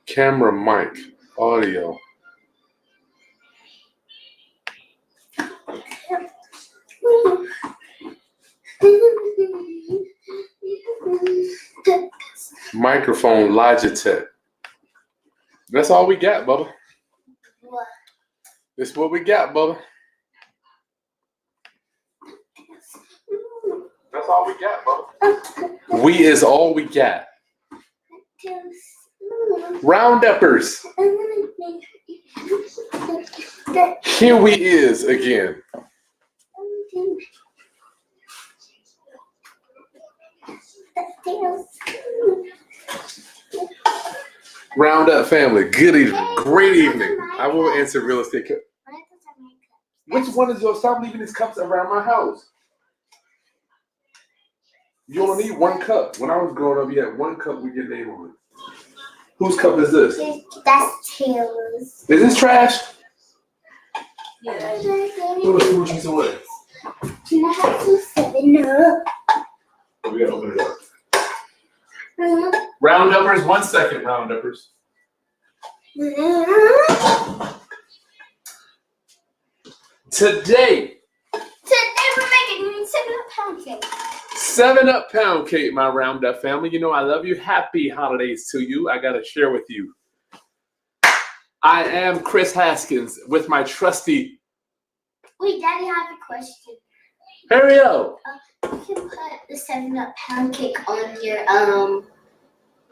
Camera, mic, audio. Microphone, Logitech. That's all we got, Bubba. What? That's what we got, Bubba. That's all we got, Bubba. We is all we got. Rounduppers. Here we is again. Roundup family, good evening, great evening. I will answer real estate. Which one is yours? Stop leaving these cups around my house. You only need one cup. When I was growing up, you had one cup with your name on it. Whose cup is this? That's Taylor's. Is this trash? Yeah. Throw the food juice away. Can I have some 7-Up? We gotta open it up. Rounduppers, 1 second, Rounduppers. Today we're making 7-Up pound cake. 7-Up pound cake, my Roundup family. You know I love you. Happy holidays to you. I gotta share with you. I am Chris Haskins with my trusty. Wait, Daddy, I have a question. Hurry up. You can put the 7-Up pound cake on your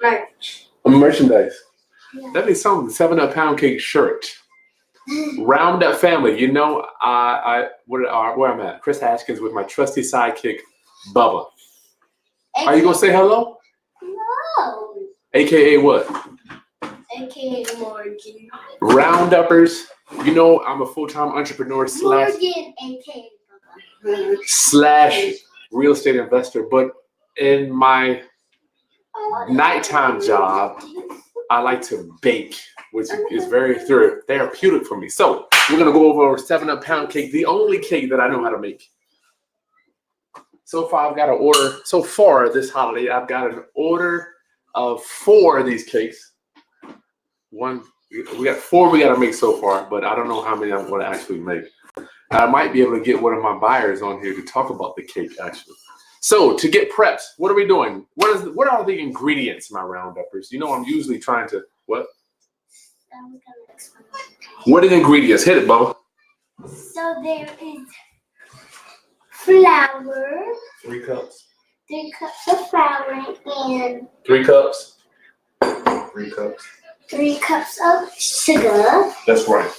merch. Merchandise. Yeah. That means something. 7-Up pound cake shirt. Roundup family. You know where I'm at. Chris Haskins with my trusty sidekick, Bubba. Are you gonna say hello? No. AKA what? AKA Morgan. Rounduppers. You know I'm a full-time entrepreneur Morgan, AKA Bubba. slash real estate investor, but in my nighttime job, I like to bake, which is very therapeutic for me. So we're gonna go over 7-Up pound cake, the only cake that I know how to make. So far, I've got an order. So far this holiday, I've got an order of 4 of these cakes. We got 4 we got to make so far, but I don't know how many I'm going to actually make. I might be able to get one of my buyers on here to talk about the cake, actually. So to get prepped, what are we doing? What are the ingredients, my Rounduppers? You know, I'm usually trying to what? What are the ingredients? Hit it, Bubba. So there is flour. 3 cups. 3 cups of flour and 3 cups. 3 cups. 3 cups of sugar. That's right.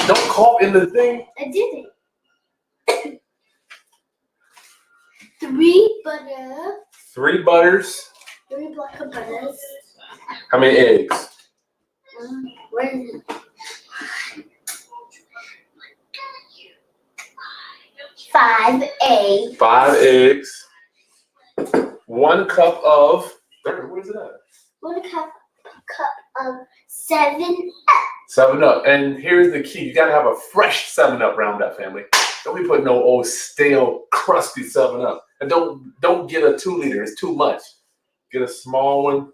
Don't cough in the thing. I did it. 3 butter. 3 butters. 3 black butters. How many eggs? Where is it? 5 eggs. 5 eggs. 1 cup of. What is it at? 1 cup of 7-Up. 7-Up. And here's the key. You got to have a fresh 7-Up Roundup family. Don't be putting no old stale, crusty 7-Up. And don't get a 2 liter. It's too much. Get a small one.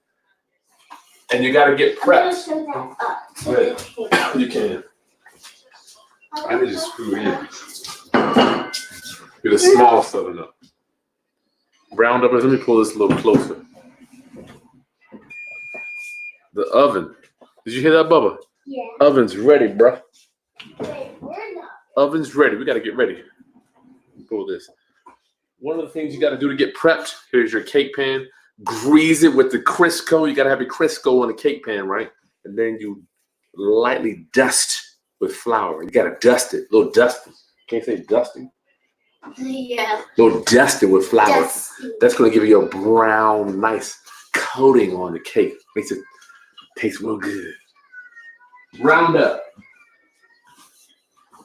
And you got to get prepped. I'm going to show that up. You can. I need to screw in. Get a small 7-Up. Rounduppers, let me pull this a little closer. The oven. Did you hear that, Bubba? Yeah. Oven's ready, bruh. Wait, we're not. Oven's ready. We got to get ready. Pull this. One of the things you got to do to get prepped, here's your cake pan. Grease it with the Crisco. You got to have your Crisco on the cake pan, right? And then you lightly dust with flour. You got to dust it. A little dusty. Can't say dusty. Yeah. A little dusted with flour. Dusty. That's going to give you a brown, nice coating on the cake. Makes it taste real good. Round up.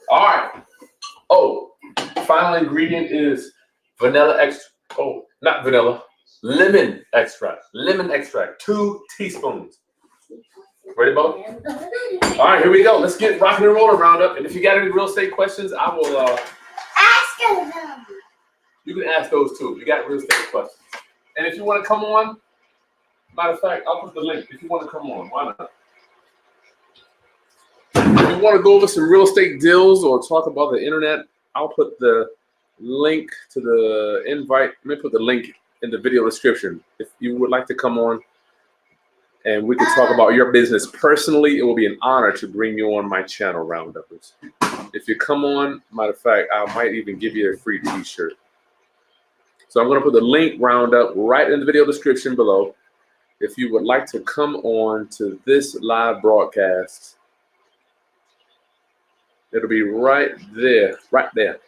All right. Oh, final ingredient is vanilla extract. Oh, not vanilla. Lemon extract. Lemon extract. 2 teaspoons. Ready, Bo? All right, here we go. Let's get rocking and rolling, Roundup. And if you got any real estate questions, I will ask them. You can ask those too. You got real estate questions. And if you want to come on, matter of fact, I'll put the link. If you want to come on, why not? If you want to go over some real estate deals or talk about the internet, I'll put the link to the invite. Let me put the link in the video description. If you would like to come on and we can talk about your business personally, it will be an honor to bring you on my channel, Rounduppers. If you come on, matter of fact, I might even give you a free t-shirt. So I'm going to put the link Roundup right in the video description below. If you would like to come on to this live broadcast, it'll be right there, right there.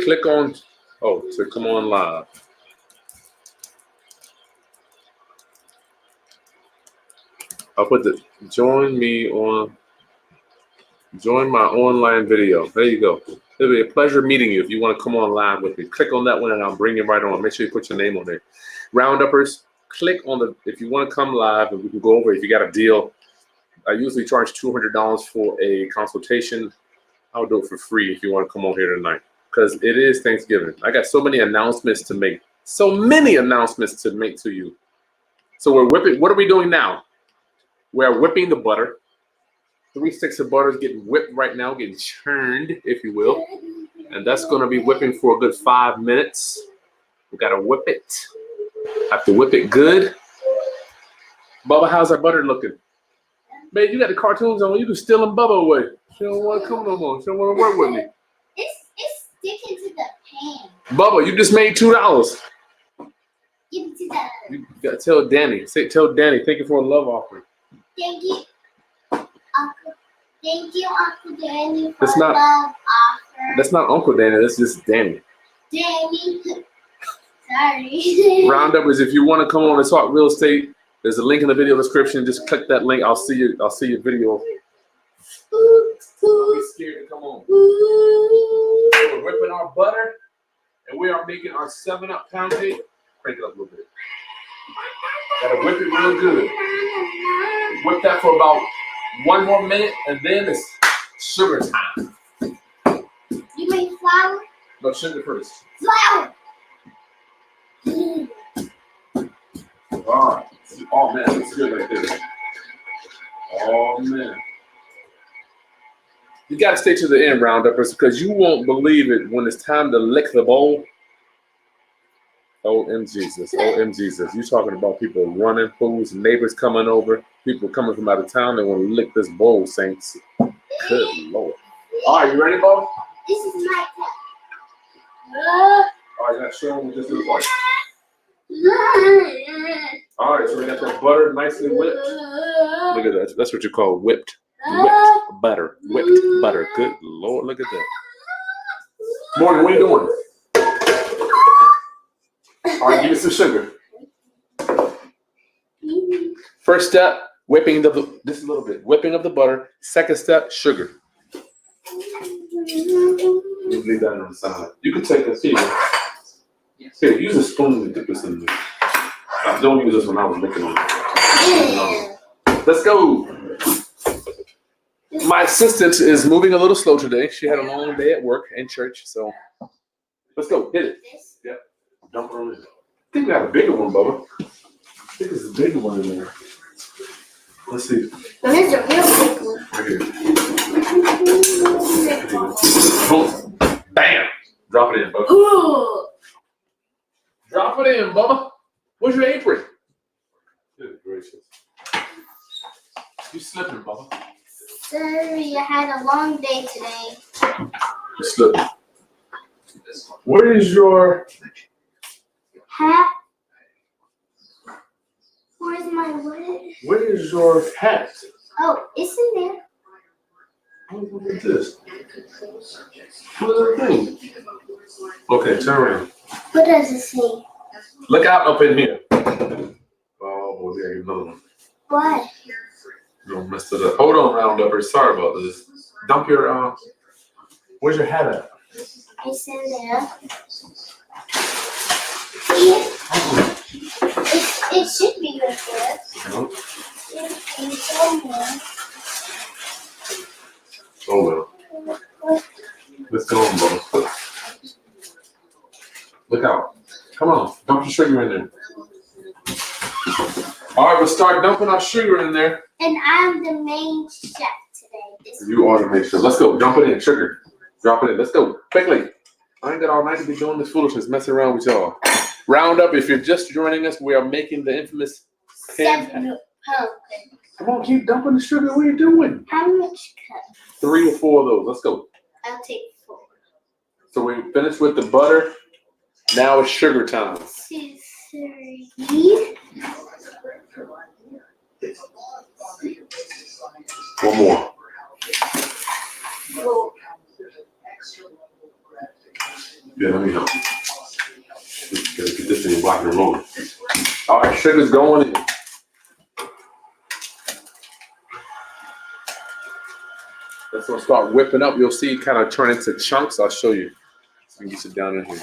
Click on, to come on live. I'll put the join my online video. There you go. It'll be a pleasure meeting you if you want to come on live with me. Click on that one and I'll bring you right on. Make sure you put your name on there. Rounduppers, click on if you want to come live and we can go over if you got a deal. I usually charge $200 for a consultation. I'll do it for free if you want to come on here tonight because it is Thanksgiving. I got so many announcements to make. So many announcements to make to you. So we're whipping. What are we doing now? We're whipping the butter. 3 sticks of butter is getting whipped right now, getting churned, if you will. And that's going to be whipping for a good 5 minutes. We got to whip it. Have to whip it good. Bubba, how's our butter looking? Man, you got the cartoons on. You can steal them Bubba away. She don't want to come no more. She don't want to work with me. It's sticking to the pan. Bubba, you just made $2. Give it to that. You got to tell Danny. Tell Danny, thank you for a love offering. Thank you, Uncle. Thank you, Uncle Danny, for That's not- love offer. That's not Uncle Danny. That's just Danny. Danny. Sorry. Rounduppers, if you want to come on and talk real estate, there's a link in the video description. Just click that link. I'll see your video. Don't be scared to come on. We're whipping our butter, and we are making our 7-Up pound cake. Crank it up a little bit. Gotta whip it real good. Whip that for about 1 more minute, and then it's sugar time. You make flour? No, sugar first. Flour! All right. Oh man, it's good like this. Oh man. You gotta stay to the end, Rounduppers, because you won't believe it when it's time to lick the bowl. OM Jesus, OM Jesus. You talking about people running, fools, neighbors coming over, people coming from out of town that want to lick this bowl, saints. Good Lord. All right, you ready, Bo? This is my cup. All right, now show them what this is like. All right, so we got that butter nicely whipped. Look at that. That's what you call whipped. Whipped butter. Whipped butter. Good Lord, look at that. Morgan, what are you doing? All right, give me some sugar. First step, whipping just a little bit. Whipping of the butter. Second step, sugar. Leave that on the side. You can take this here. Here, use a spoon to dip this in there. Don't use this when I was looking on it. Let's go. My assistant is moving a little slow today. She had a long day at work and church, so let's go. Hit it. Yep. Dump it on in. I think we got a bigger one, Bubba. I think there's a bigger one in there. Let's see. There's a real big one. Right here. Boom. Bam. Drop it in, Bubba. Ooh. Drop it in, Bubba. Where's your apron? Good gracious. You slipping, Bubba. Sorry, I had a long day today. You slipping. Where is your Hat? Where's my what? Where is your hat? Oh, it's in there. Look at this. Look at that thing. Okay, turn around. What does it say? Look out up in here. Oh boy, we got another one. What? You don't mess it up. Hold on, Rounduppers. Sorry about this. Dump your where's your hat at? It's in there. It should be right there. No. It's in there. Oh well. Let's go on, brother. Look out. Come on. Dump your sugar in there. All right, we'll start dumping our sugar in there. And I'm the main chef today. You are the main chef. Let's go. Dump it in. Sugar. Drop it in. Let's go. Quickly. I ain't got all night to be doing this foolishness, messing around with y'all. Round up. If you're just joining us, we are making the infamous 7 pan. pumpkins. Come on, keep dumping the sugar. What are you doing? How much cup? 3 or 4 of those. Let's go. I'll take 4. So we finished with the butter. Now it's sugar time. 2, 3. One more. 4. Yeah, let me know. Gotta get this thing blocking and rolling. All right, sugar's going in. That's gonna start whipping up. You'll see it kind of turn into chunks. I'll show you. So we can get it down in here.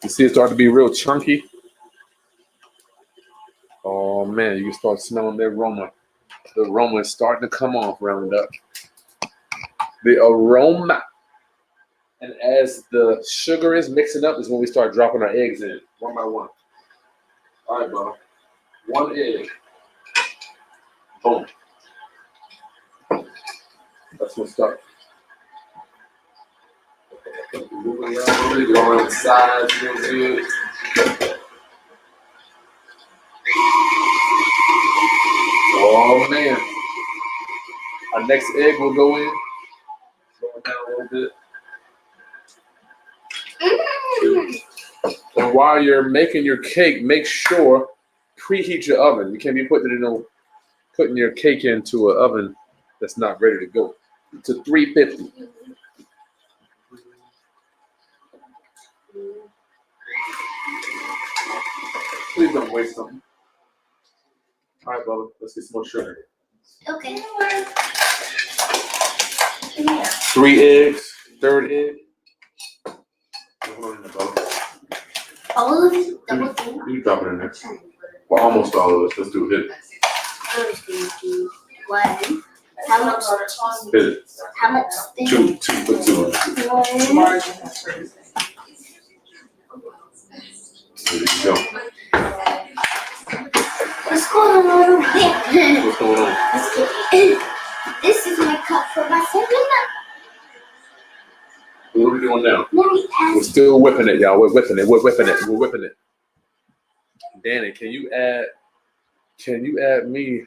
You see it start to be real chunky. Oh man, you can start smelling the aroma. The aroma is starting to come off, Roundup. The aroma. And as the sugar is mixing up is when we start dropping our eggs in, one by one. All right, brother. 1 egg. Boom. That's what's start. Move it around a little bit, go around the sides real good. Oh man. Our next egg will go in. Slow it down a little bit. And while you're making your cake, make sure preheat your oven. You can't be putting your cake into an oven that's not ready to go. To 350. Please don't waste something. All right, Bubba, let's get some more sugar. Okay. 3 eggs, 3rd egg. Hold on in there, Bubba. All of it? Double thing? You can drop it in there. Well, almost all of us. Let's do it. I was thinking, 1. How much? Hit it. How much? 2. Put 2 in it. 1. There you go. What's going on over here? What's going on? This is my cup for my 7-Up. What are we doing now? Let me ask. We're still whipping it, y'all. We're whipping it. We're whipping it. We're whipping it. Danny, can you add me?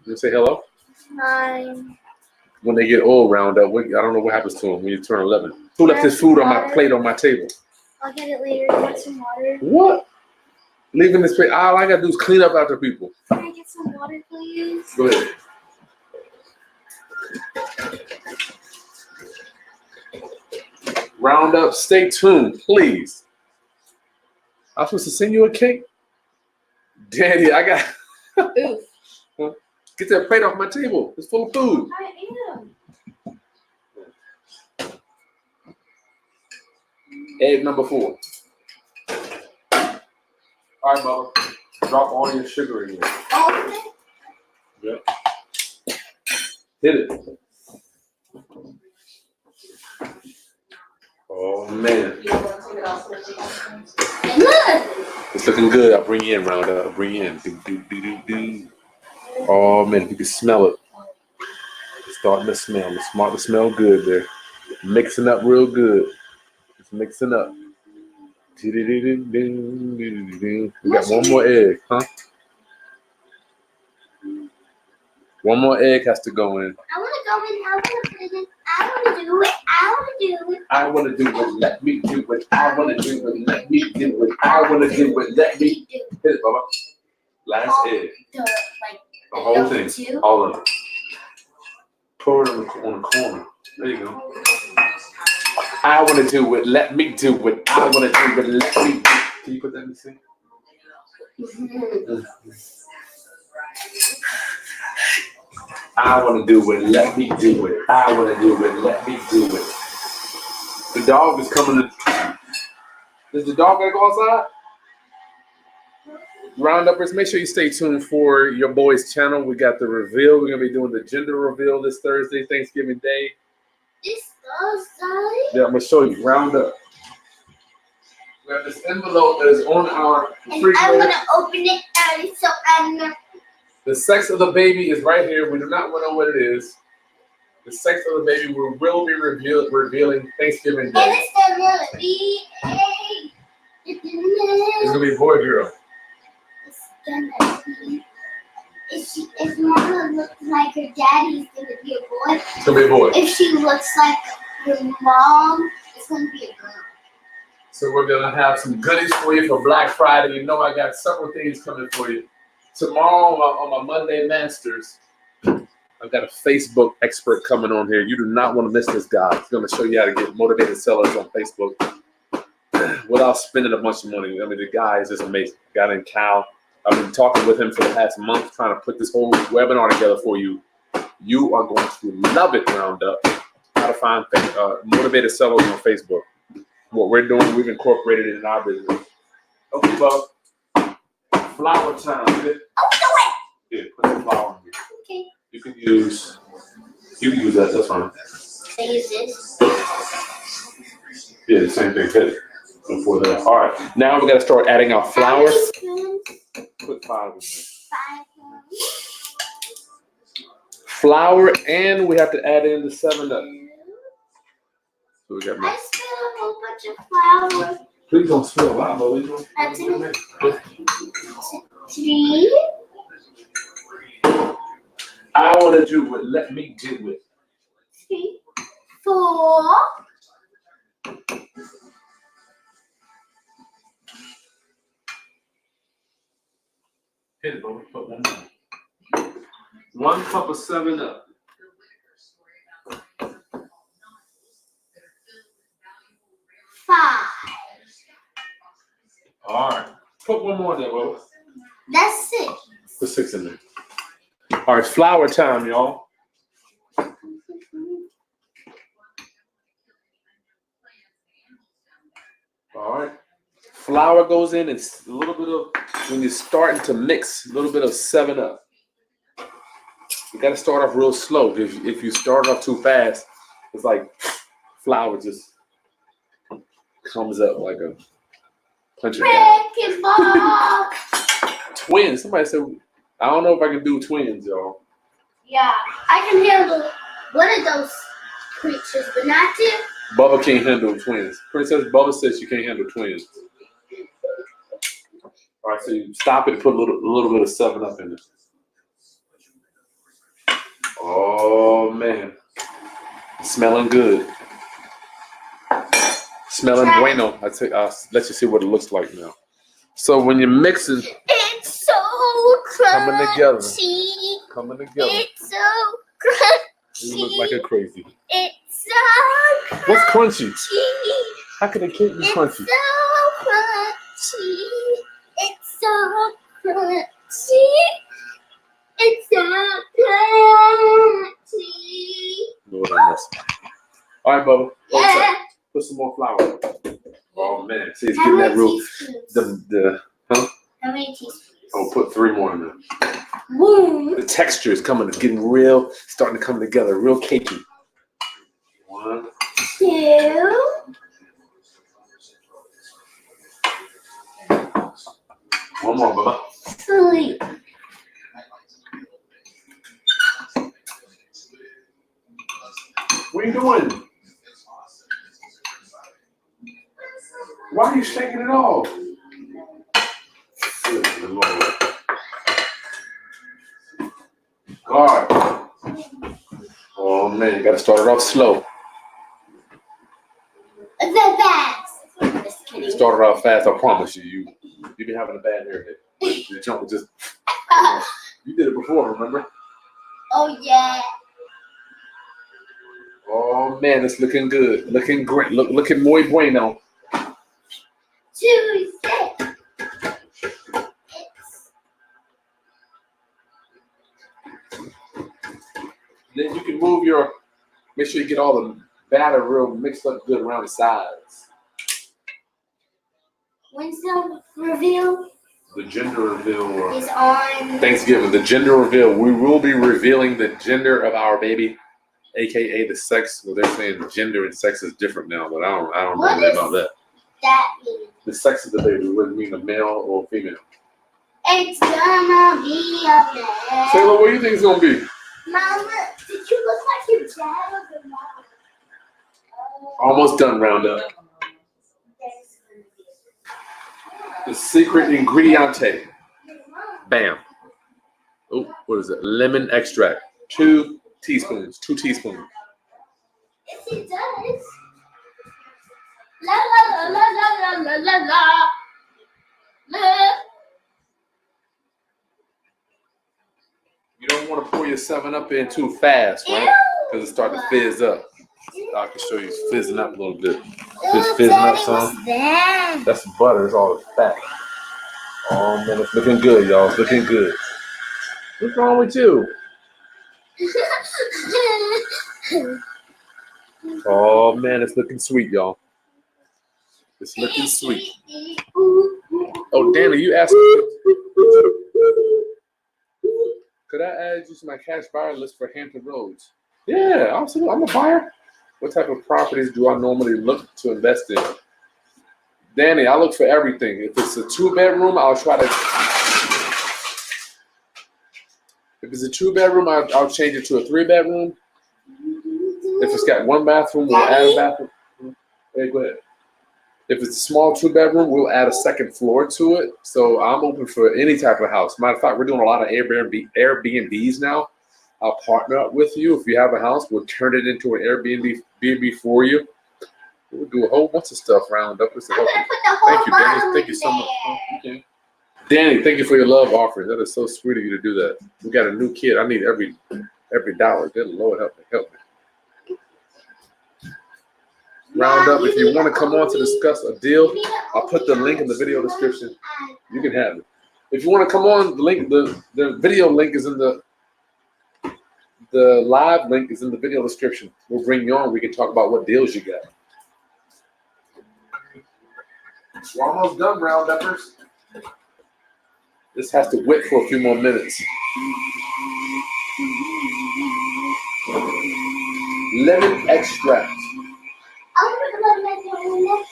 You say hello? 9. When they get old, Roundup, I don't know what happens to them when you turn 11. Who left his food on my plate on my table? I'll get it later. You want some water? What? Leaving this plate. All I gotta do is clean up after people. Can I get some water, please? Go ahead. Roundup, stay tuned, please. I'm supposed to send you a cake? Danny, I got. Oof. Get that plate off my table. It's full of food. I am. Egg number 4. All right, Mama. Drop all your sugar in here. All of it? Yep. Hit it. Oh, man. It's looking good. I'll bring you in, Roundup. I'll bring you in. Do. Oh, man, if you can smell it. It's starting to smell. It's starting to smell good there. Mixing up real good. It's mixing up. We got 1 more egg, huh? 1 more egg has to go in. I want to go in. I want to put it in. I want to do it. I want to do it. I want to do it. Let me do it. I want to do it. Let me do it. I want to do it. Let me. Hit it, Bubba. Last egg. The whole thing. 2. All of it. Pour it on the corner. There you go. I want to do it. Let me do it. I want to do it. Let me. Can you put that in the sink? I want to do it. Let me do it. I want to do it. Let me do it. The dog is coming to. Does the dog gotta go outside? Rounduppers, make sure you stay tuned for your boys' channel. We got the reveal. We're gonna be doing the gender reveal this Thursday, Thanksgiving Day. This Thursday? Yeah, I'm gonna show you. Round up. We have this envelope that is on our And I'm refrigerator. gonna open it early so I'm not. The sex of the baby is right here. We do not know what it is. The sex of the baby will be revealing Thanksgiving And Day. it's gonna be It's gonna be boy, girl. It's gonna be. If Mama looks like her daddy, it's gonna be a boy. It's gonna be a boy. If she looks like her mom, it's gonna be a girl. So we're gonna have some goodies for you for Black Friday. You know I got several things coming for you. Tomorrow on my Monday Masters, I've got a Facebook expert coming on here. You do not want to miss this guy. He's gonna show you how to get motivated sellers on Facebook without spending a bunch of money. I mean, the guy is just amazing. A guy named Cal. I've been talking with him for the past month, trying to put this whole webinar together for you. You are going to love it, Roundup. How to find motivated sellers on Facebook. What we're doing, we've incorporated it in our business. Okay, Bob. Flower time. Yeah, put some flour in here. Okay. You can use that. That's fine. I use this. Yeah, the same thing. Hit it before that. All right. Now we got to start adding our flour. Put 5 in there. 5. Flour, and we have to add in the 7-Up. So we got I spilled a whole bunch of flour. Please don't spill a lot, but That's it. 3. I want to do what let me do it. 3, 4. Hit it, but we put 1 more. 1 cup of 7-Up. All right. Put 1 more in there, bro. That's 6. Put 6 in there. All right, flour time, y'all. All right. Flour goes in and a little bit of, when you're starting to mix, a little bit of 7-Up. You got to start off real slow. If you start off too fast, it's like flour just comes up like a punching bag. Wrecking ball. Twins. Somebody said, I don't know if I can do twins, y'all. Yeah, I can handle one of those creatures, but not 2. Bubba can't handle twins. Princess Bubba says she can't handle twins. All right, so you stop it and put a little bit of 7-Up in it. Oh man, smelling good. Smelling bueno. I'll let you see what it looks like now. So when you're mixing, It's so crunchy. coming together. It's so crunchy. You look like a crazy. It's so crunchy. What's crunchy? How can a cake be It's crunchy? so crunchy. It's so crunchy. It's so crunchy. Lord have mercy. All right, Bubba. Yeah. Put some more flour. Oh man, see, it's How getting many that real. teaspoons? How many teaspoons? Oh, put 3 more in there. Woo. The texture is getting real, starting to come together, real cakey. 1, 2. 1 more, Bubba. 3. What are you doing? Why are you shaking it off? Good Lord. All right. Oh man, you gotta start it off slow. The fast. Just kidding. Start it off fast, I promise you. You've been having a bad hair day. The jump was just. You did it before, remember? Oh yeah. Oh man, it's looking good, looking great. Looking muy bueno. 2, 6. Then you can move make sure you get all the batter real mixed up good around the sides. When's the reveal? The gender reveal Is on. Thanksgiving, the gender reveal. We will be revealing the gender of our baby, aka the sex. Well, they're saying gender and sex is different now, but I don't know What anything is about that. that mean? the sex of the baby, whether it mean a male or female. It's gonna be a man. Taylor, what do you think it's gonna be? Mama, did you look like your dad or your mom? Almost done, Roundup. There's gonna be The secret ingrediente. a mom. Bam. Oh, what is it? Lemon extract. 2 teaspoons. 2 teaspoons. Yes, it does. La la la la la la la la. La. You don't want to pour your 7-Up in too fast, right? Because it starts to fizz up. I can show you it's fizzing up a little bit. Just fizzing up some. That? That's the butter. It's all the fat. Oh, man, it's looking good, y'all. It's looking good. What's wrong with you? Oh, man, it's looking sweet, y'all. It's looking sweet. Oh, Danny, you asked me. Could I add you to my cash buyer list for Hampton Roads? Yeah, absolutely. I'm a buyer. What type of properties do I normally look to invest in? Danny, I look for everything. If it's a 2-bedroom, I'll try to. If it's a 2-bedroom, I'll change it to a 3-bedroom. If it's got 1 bathroom, we'll add a bathroom. Hey, go ahead. If it's a small 2-bedroom, we'll add a 2nd floor to it. So I'm open for any type of house. Matter of fact, we're doing a lot of Airbnbs now. I'll partner up with you. If you have a house, we'll turn it into an Airbnb for you. We'll do a whole bunch of stuff round up. It's a I'm whole- gonna put the whole Thank you, Dennis. bottle Thank in you so much. there. Okay. Danny, thank you for your love offering. That is so sweet of you to do that. We got a new kid. I need every dollar. Good Lord, help me. Round up. If you want to come on to discuss a deal, I'll put the link in the video description. You can have it. If you want to come on, the video link is in the live link is in the video description. We'll bring you on. We can talk about what deals you got. We're almost done, Rounduppers. This has to whip for a few more minutes. Lemon extract. I'll put the bottle in there.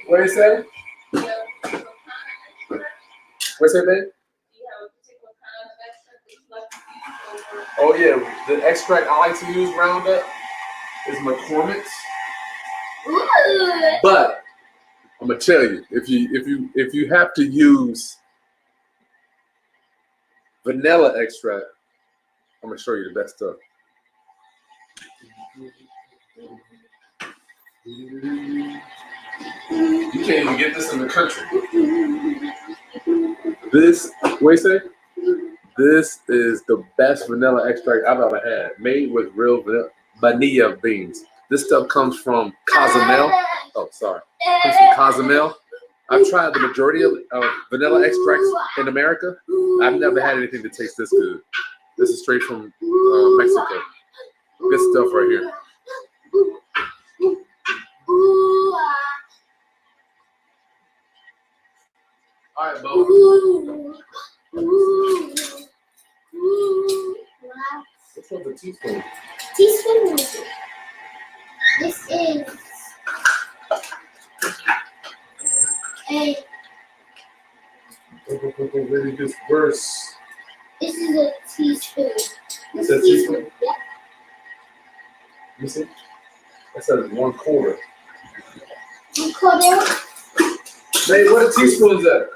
What do you say? What say, babe? Oh yeah, the extract I like to use Roundup is McCormick's. Ooh. But I'm gonna tell you, if you have to use vanilla extract, I'm gonna show you the best stuff. You can't even get this in the country. This, what do you say? This is the best vanilla extract I've ever had, made with real vanilla beans. This stuff comes from Cozumel. Oh, sorry. Comes from Cozumel. I've tried the majority of vanilla extracts in America. I've never had anything that tastes this good. This is straight from Mexico. Good stuff right here. Ooh. All right, Bo. Ooh. Ooh. Ooh. Wow. Which one's a teaspoon? Teaspoon. This is a. Maybe this verse. This is a teaspoon. It's a teaspoon? Yep. You see? That says 1/4. 1/4. Babe, what are teaspoons at?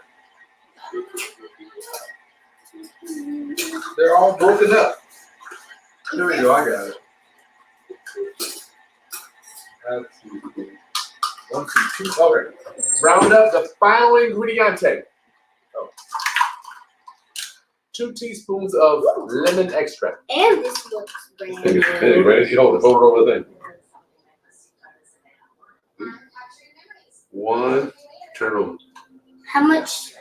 They're all broken up. There we go, I got it. Add teaspoon. 1, 2, 2. Okay. Round up the final ingrediente. Oh. 2 teaspoons of lemon extract. And this looks brand Big, new. right? You hold it over there. 1. Turn it over. How much?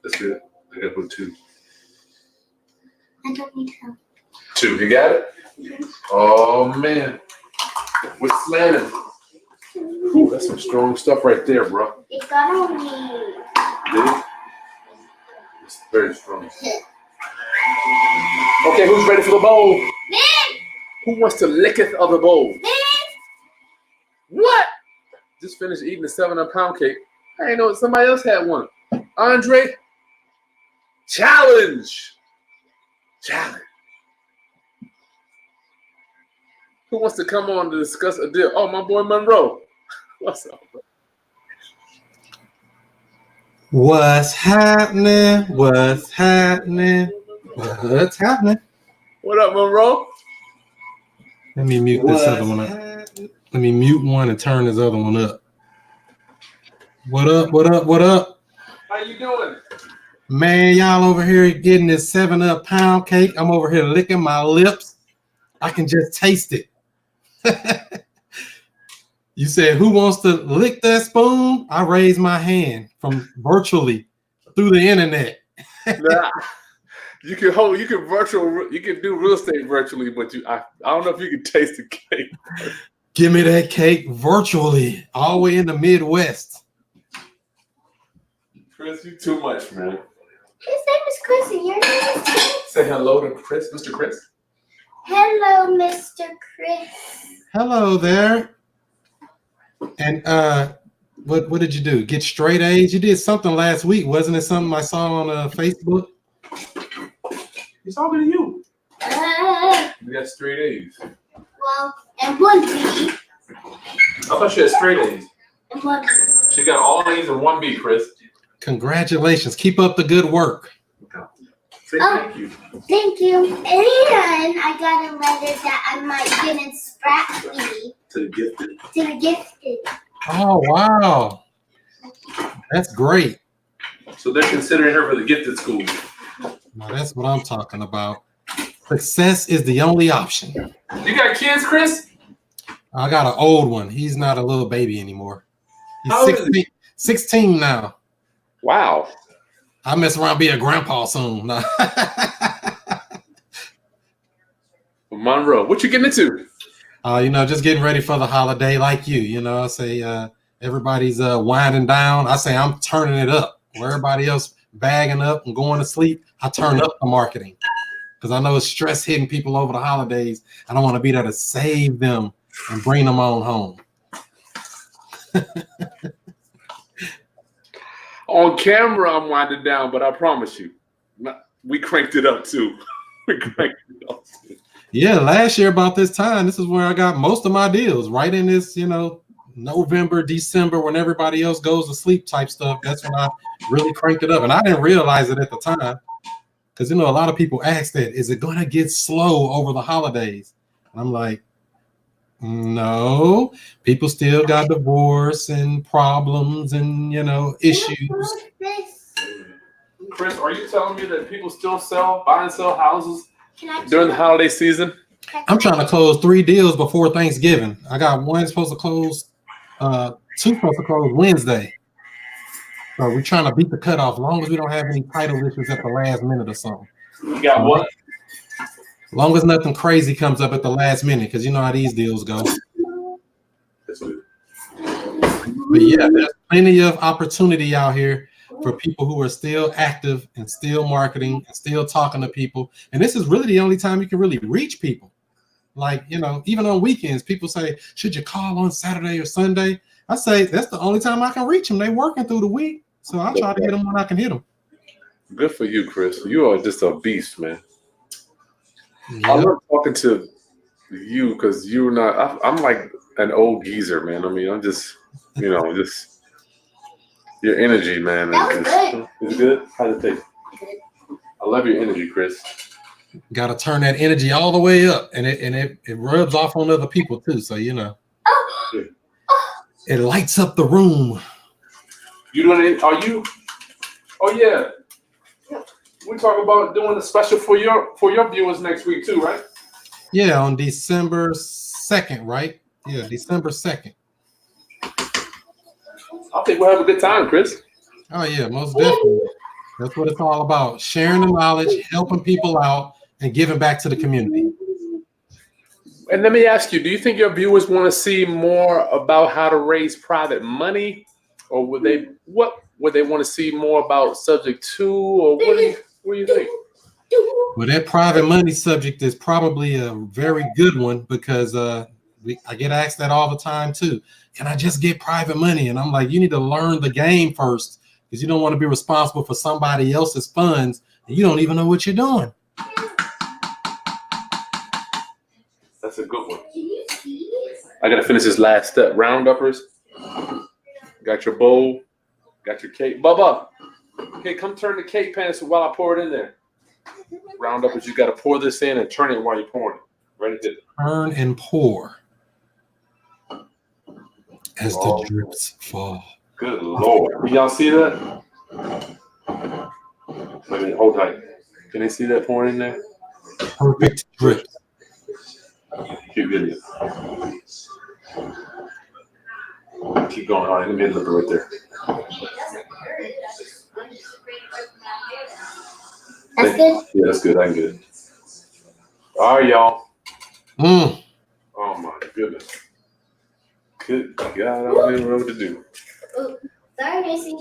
That's good. I gotta put 2. I don't need help. 2. You got it? Oh man. We're slamming. Ooh, that's some strong stuff right there, bro. It got on me. Did it? It's very strong. Okay, who's ready for the bowl? Me! Who wants to licketh of the bowl? Me! What? just finished eating the 7-Up pound cake. I didn't know somebody else had one. Andre, challenge. Who wants to come on to discuss a deal? Oh, my boy Monroe. What's up, bro? What's happening? What's happening? What's happening? What up, Monroe? Let me mute this other one up. Let me mute one and turn this other one up. What up? What up? What up? How you doing? Man, y'all over here getting this 7-Up pound cake. I'm over here licking my lips. I can just taste it. You said, who wants to lick that spoon? I raised my hand from virtually through the internet. Nah, you can do real estate virtually, but I don't know if you can taste the cake. Give me that cake virtually, all the way in the Midwest. Chris, you too much, man. His name is Chris and your name is Chris? Say hello to Chris, Mr. Chris. Hello, Mr. Chris. Hello there. And what did you do? Get straight A's? You did something last week, wasn't it? Something I saw on Facebook. It's all to you. You got straight A's. Well, and one B. I thought she had straight A's. And one B. She got all A's and 1 B, Chris. Congratulations. Keep up the good work. Say thank you. Thank you. And I got a letter that I might get in Spratley To the gifted. to the gifted. Oh, wow. That's great. So they're considering her for the gifted school. Now, that's what I'm talking about. Success is the only option. You got kids, Chris? I got an old one. He's not a little baby anymore. He's How old is he? 16 now. Wow. I mess around be a grandpa soon. No. Monroe, what you getting into? Just getting ready for the holiday like you. I say everybody's winding down. I say I'm turning it up. Where everybody else bagging up and going to sleep, I turn up the marketing. Because I know it's stress hitting people over the holidays. I don't want to be there to save them and bring them on home. On camera, I'm winding down, but I promise you, we cranked it up too. We cranked it up too. Yeah, last year about this time, this is where I got most of my deals. Right in this, November, December, when everybody else goes to sleep type stuff. That's when I really cranked it up. And I didn't realize it at the time. Because, a lot of people ask that, is it going to get slow over the holidays? And I'm like, no, people still got divorce and problems and, issues. Chris, are you telling me that people still buy and sell houses during the holiday season? I'm trying to close 3 deals before Thanksgiving. I got one supposed to close, 2 supposed to close Wednesday. So we're trying to beat the cutoff as long as we don't have any title issues at the last minute or something. You got what? As long as nothing crazy comes up at the last minute, because you know how these deals go. But yeah, there's plenty of opportunity out here for people who are still active and still marketing and still talking to people. And this is really the only time you can really reach people. Like, even on weekends, people say, should you call on Saturday or Sunday? I say, that's the only time I can reach them. They're working through the week. So I try to hit them when I can hit them. Good for you, Chris. You are just a beast, man. Yep. I love talking to you because you're not. I'm like an old geezer, man. I mean, I'm just, just your energy, man. Is good. How's it taste? I love your energy, Chris. Got to turn that energy all the way up, and it rubs off on other people too. So it lights up the room. You doing it? Are you? Oh yeah. We talk about doing a special for your viewers next week too, right? Yeah, on December 2nd, right? Yeah, December 2nd. I think we'll have a good time, Chris. Oh yeah, most definitely. That's what it's all about. Sharing the knowledge, helping people out, and giving back to the community. And let me ask you, do you think your viewers want to see more about how to raise private money? Or would they want to see more about subject 2? Or what do you think? Well, that private money subject is probably a very good one because I get asked that all the time too. Can I just get private money? And I'm like, you need to learn the game first, because you don't want to be responsible for somebody else's funds and you don't even know what you're doing. That's a good one. I gotta finish this last step. Round uppers. Got your bowl. Got your cake. Bubba. Okay, come turn the cake pan so while I pour it in there. Round uppers, you gotta pour this in and turn it while you're pouring it. Ready to Turn and pour as Oh. the drips fall. Good Lord. Can y'all see that? Wait a minute, hold tight. Can they see that pouring in there? Perfect drips. Cute video. Keep going. All right, let me look right there. That's good. Yeah, that's good. I can get it. All right, y'all. Mm. Oh my goodness. Good God, I don't even know what to do. Sorry, Macy.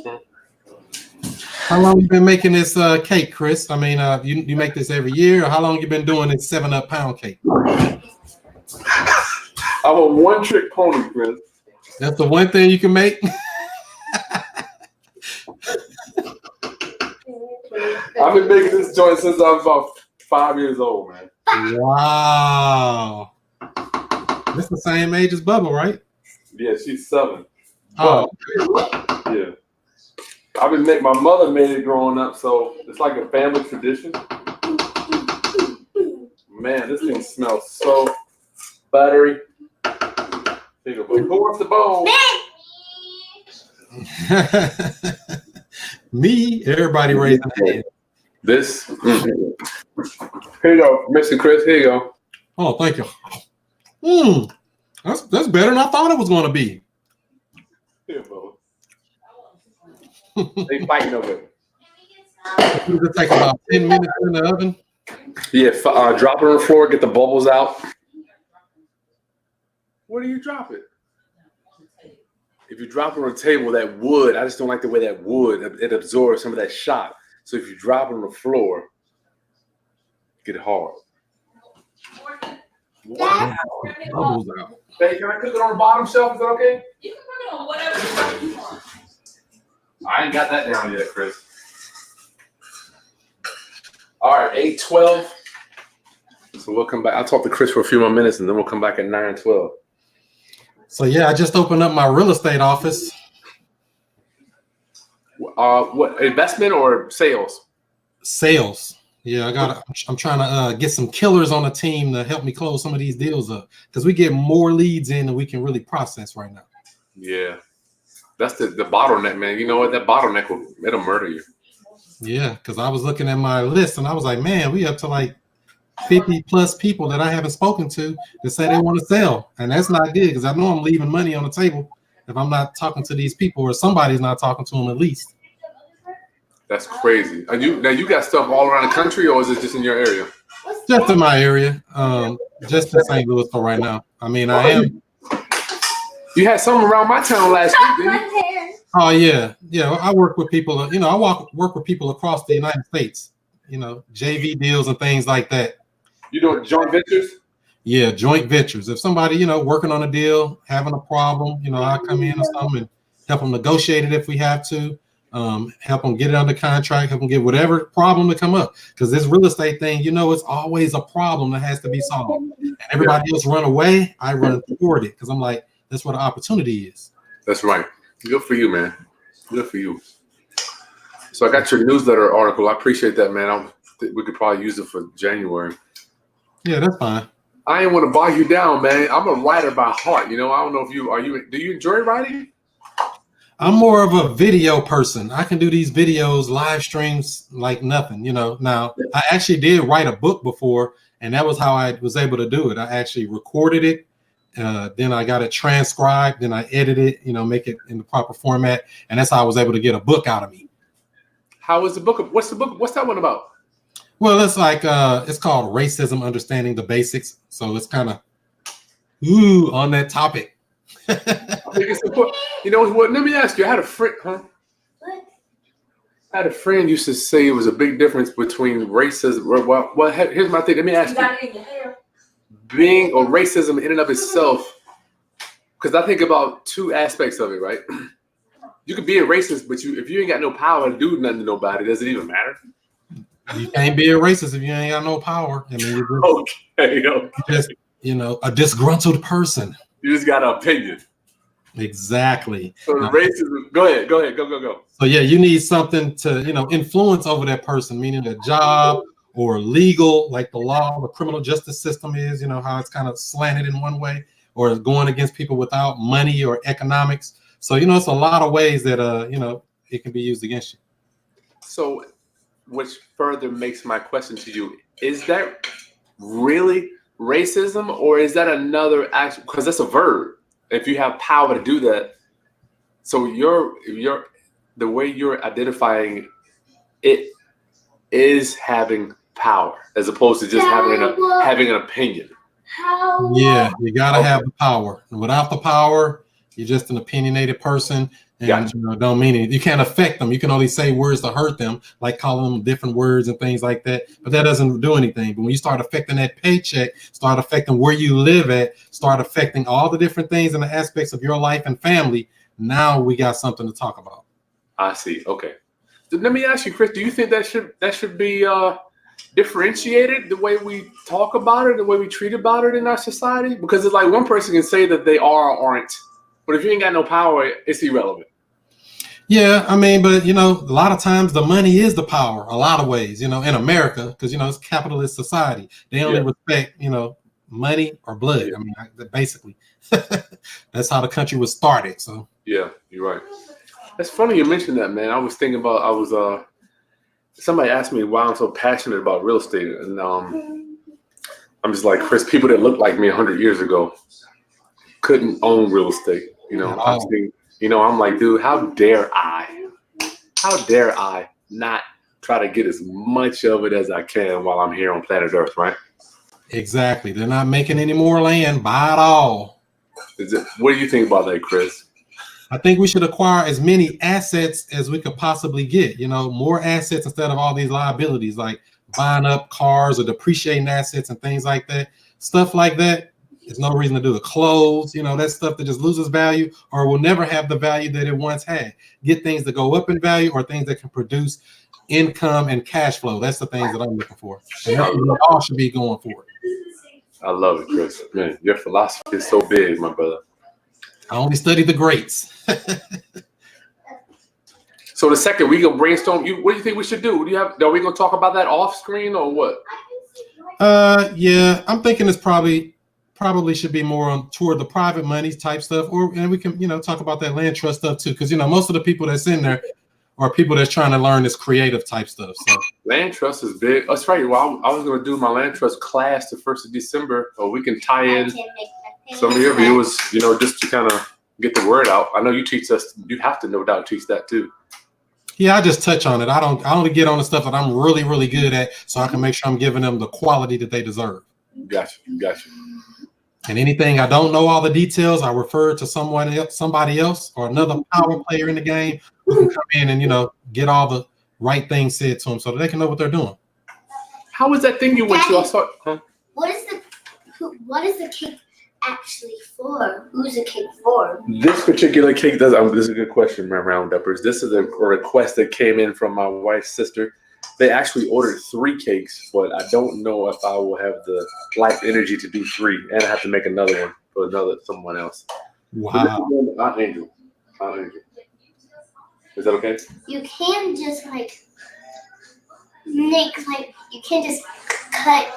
How long you been making this cake, Chris? I mean, you make this every year, or how long you been doing this 7-Up pound cake? I'm a one-trick pony, Chris. That's the one thing you can make. I've been making this joint since I was about 5 years old, man. Wow. That's the same age as Bubba, right? Yeah, she's 7. Oh, Yeah. I've been making, my mother made it growing up, so it's like a family tradition. Man, this thing smells so buttery. Here you go. Who wants the bowl? me. Everybody raising their hand. This. Here you go, Mr. Chris. Here you go. Oh, thank you. That's better than I thought it was going to be. Here, Bubba. They fighting over it. It'll take about 10 minutes in the oven. Yeah, drop it on the floor, get the bubbles out. Where do you drop it? If you drop it on the table, that wood, I just don't like the way that wood, it absorbs some of that shock. So if you drop it on the floor, get it hard. Dad. Bubbles out. Hey, can I cook it on the bottom shelf? Is that okay? You can put it on whatever you want. I ain't got that down yet, Chris. All right, 8:12. So we'll come back. I'll talk to Chris for a few more minutes, and then we'll come back at 9:12. So yeah, I just opened up my real estate office. What, investment or sales? Sales. Yeah, I'm trying to get some killers on the team to help me close some of these deals up, because we get more leads in than we can really process right now. Yeah, that's the bottleneck, man. You know what? That bottleneck it'll murder you. Yeah, because I was looking at my list and I was like, man, we up to like 50 plus people that I haven't spoken to that say they want to sell, and that's not good, because I know I'm leaving money on the table if I'm not talking to these people, or somebody's not talking to them at least. That's crazy. And you got stuff all around the country, or is it just in your area? Just in my area, just in St. Louis for right now. I mean, I am. You had some around my town last week, didn't you? Oh yeah. I work with people. I work with people across the United States. JV deals and things like that. You doing joint ventures? Yeah, joint ventures. If somebody working on a deal, having a problem, I come in or something and help them negotiate it if we have to. Help them get it under contract. Help them get whatever problem to come up. Because this real estate thing, it's always a problem that has to be solved. And everybody else run away. I run toward it because I'm like, that's what the opportunity is. That's right. Good for you, man. Good for you. So I got your newsletter article. I appreciate that, man. We could probably use it for January. Yeah, that's fine. I ain't want to bog you down, man. I'm a writer by heart. I don't know if do you enjoy writing? I'm more of a video person. I can do these videos, live streams like nothing, Now, I actually did write a book before, and that was how I was able to do it. I actually recorded it. Then I got it transcribed, then I edited it, make it in the proper format. And that's how I was able to get a book out of me. How is the book? What's the book? What's that one about? Well, it's like, it's called Racism, Understanding the Basics. So it's kind of, on that topic. I think it's important. You know what? Let me ask you. I had a friend, used to say it was a big difference between racism. Well, here's my thing. Let me ask You got it in your hair. being or racism in and of itself, because I think about two aspects of it, right? You could be a racist, but if you ain't got no power to do nothing to nobody, does it even matter? You can't be a racist if you ain't got no power. I mean, you're just a disgruntled person. You just got an opinion. Exactly. So the racism. Go ahead. Go. So yeah, you need something to influence over that person, meaning a job or legal, like the law, the criminal justice system is. How it's kind of slanted in one way, or going against people without money or economics. So it's a lot of ways that it can be used against you. So, which further makes my question to you: is that really racism, or is that another action? Because that's a verb. If you have power to do that, so the way you're identifying it is having power, as opposed to just having an opinion. Yeah, you gotta have the power. And without the power, you're just an opinionated person, and Gotcha. Don't mean it. You can't affect them. You can only say words to hurt them, like calling them different words and things like that. But that doesn't do anything. But when you start affecting that paycheck, start affecting where you live at, start affecting all the different things and the aspects of your life and family, now we got something to talk about. I see. Okay. So let me ask you, Chris. Do you think that should be differentiated, the way we talk about it, the way we treat about it in our society? Because it's like one person can say that they are or aren't, but if you ain't got no power, it's irrelevant. Yeah, I mean, but a lot of times the money is the power. A lot of ways, in America, because it's capitalist society. They only respect money or blood. I mean, basically, that's how the country was started. So yeah, you're right. That's funny you mentioned that, man. I was thinking about somebody asked me why I'm so passionate about real estate, and I'm just like, Chris, people that looked like me 100 years ago couldn't own real estate. I'm like, dude, how dare I not try to get as much of it as I can while I'm here on planet Earth, right? Exactly. They're not making any more land. Buy it all. What do you think about that, Chris? I think we should acquire as many assets as we could possibly get, more assets instead of all these liabilities, like buying up cars or depreciating assets and things like that. Stuff like that, there's no reason to do it. Clothes, that stuff that just loses value or will never have the value that it once had. Get things that go up in value or things that can produce income and cash flow. That's the things that I'm looking for. And that's what we all should be going for. I love it, Chris. Man, your philosophy is so big, my brother. I only study the greats. So the second we gonna brainstorm, what do you think we should do? Are we gonna talk about that off screen or what? Yeah, I'm thinking it's probably should be more toward the private money type stuff, and we can talk about that land trust stuff too, because most of the people that's in there are people that's trying to learn this creative type stuff. So land trust is big. That's right. Well, I was gonna do my land trust class the 1st of December, or we can tie in some of your viewers, just to kind of get the word out. I know you teach us. You have to no doubt teach that too. Yeah, I just touch on it. I only get on the stuff that I'm really, really good at, so I can make sure I'm giving them the quality that they deserve. Gotcha. And anything I don't know all the details, I refer to somebody else, or another power player in the game who can come in and get all the right things said to them, so that they can know what they're doing. How was that thing you went to? I saw. Huh? What is the cake actually for? Who's the cake for? This particular cake this is a good question, my rounduppers. This is a request that came in from my wife's sister. They actually ordered 3 cakes, but I don't know if I will have the life energy to do 3, and I have to make another one for someone else. Wow. Aunt Angel. Is that okay? You can just you can just cut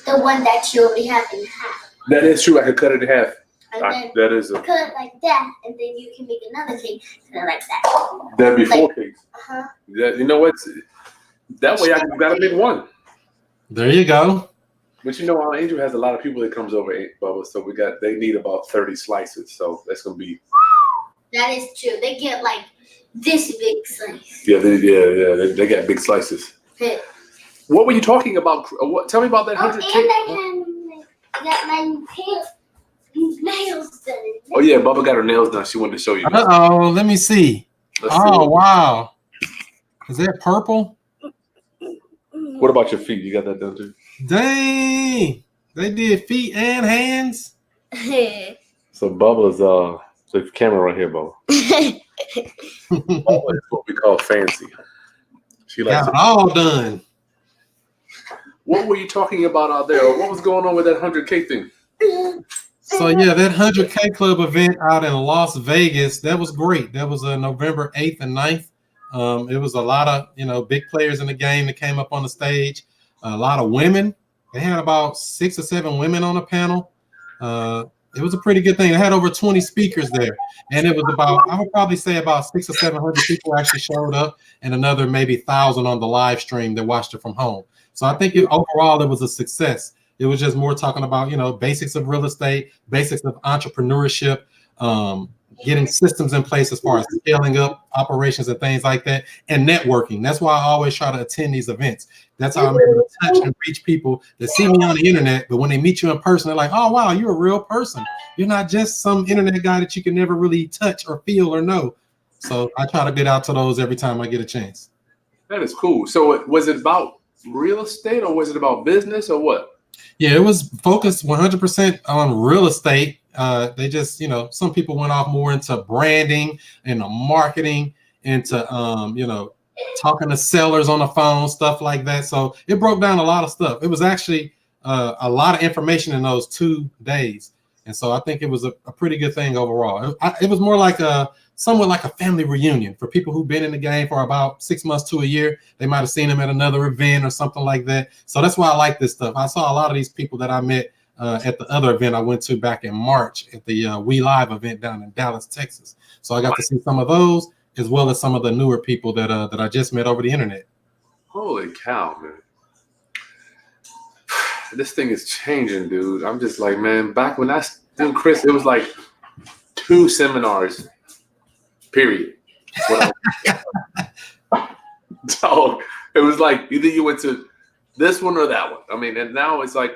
the one that you already have in half. That is true. I could cut it in half. And then That is cut it like that, and then you can make another cake kind of like that. That'd be 4 cakes. Uh-huh. You know what? That way I gotta make one. There you go. But Aunt Angel has a lot of people that comes over, Bubba. So they need about 30 slices. So that's gonna be. That is true. They get like this big slice. Yeah, they got big slices. What were you talking about? Tell me about that 100 cake. I got my nails done. Oh yeah, Bubba got her nails done. She wanted to show you. Uh-oh, let me see. Let's see. Wow. Is that purple? What about your feet? You got that done too? Dang. They did feet and hands. So Bubba's the camera right here, Bubba. Bubba is what we call fancy. She likes Got to. it all done. What were you talking about out there? Or what was going on with that 100K thing? So yeah, that 100K Club event out in Las Vegas, that was great. That was November 8th and 9th. It was a lot of big players in the game that came up on the stage. A lot of women. They had about 6 or 7 women on the panel. It was a pretty good thing. They had over 20 speakers there, and it was I would probably say about 600 or 700 people actually showed up, and another maybe 1,000 on the live stream that watched it from home. So I think overall it was a success. It was just more talking about basics of real estate, basics of entrepreneurship, getting systems in place as far as scaling up operations and things like that, and networking. That's why I always try to attend these events. That's how I'm able to touch and reach people that see me on the internet, but when they meet you in person, they're like, oh, wow, you're a real person. You're not just some internet guy that you can never really touch or feel or know. So I try to get out to those every time I get a chance. That is cool. So was it about real estate or was it about business or what? Yeah, it was focused 100% on real estate. They just, some people went off more into branding and marketing, into, talking to sellers on the phone, stuff like that. So it broke down a lot of stuff. It was actually a lot of information in those 2 days. And so I think it was a pretty good thing overall. It was more like somewhat like a family reunion for people who've been in the game for about 6 months to a year. They might have seen them at another event or something like that. So that's why I like this stuff. I saw a lot of these people that I met at the other event I went to back in March at the We Live event down in Dallas, Texas. So I got to see some of those as well as some of the newer people that I just met over the internet. Holy cow, man. This thing is changing, dude. I'm just like, man, back when I still Chris, it was like 2 seminars, period. So it was like either you went to this one or that one. I mean, and now it's like,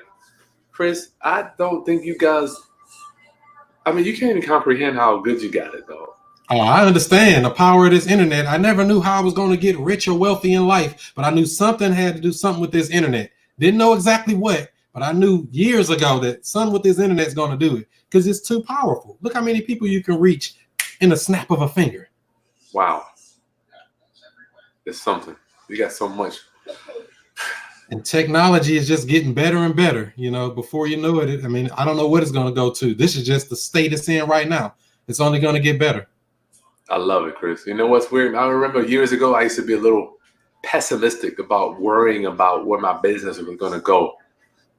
Chris, I don't think you guys, you can't even comprehend how good you got it, though. Oh, I understand the power of this internet. I never knew how I was going to get rich or wealthy in life, but I knew something had to do something with this internet. Didn't know exactly what, but I knew years ago that something with this internet is going to do it because it's too powerful. Look how many people you can reach in a snap of a finger. Wow. It's something. You got so much. And technology is just getting better and better. Before you know it, I don't know what it's going to go to. This is just the state it's in right now. It's only going to get better. I love it, Chris. You know what's weird? I remember years ago, I used to be a little pessimistic about worrying about where my business was going to go.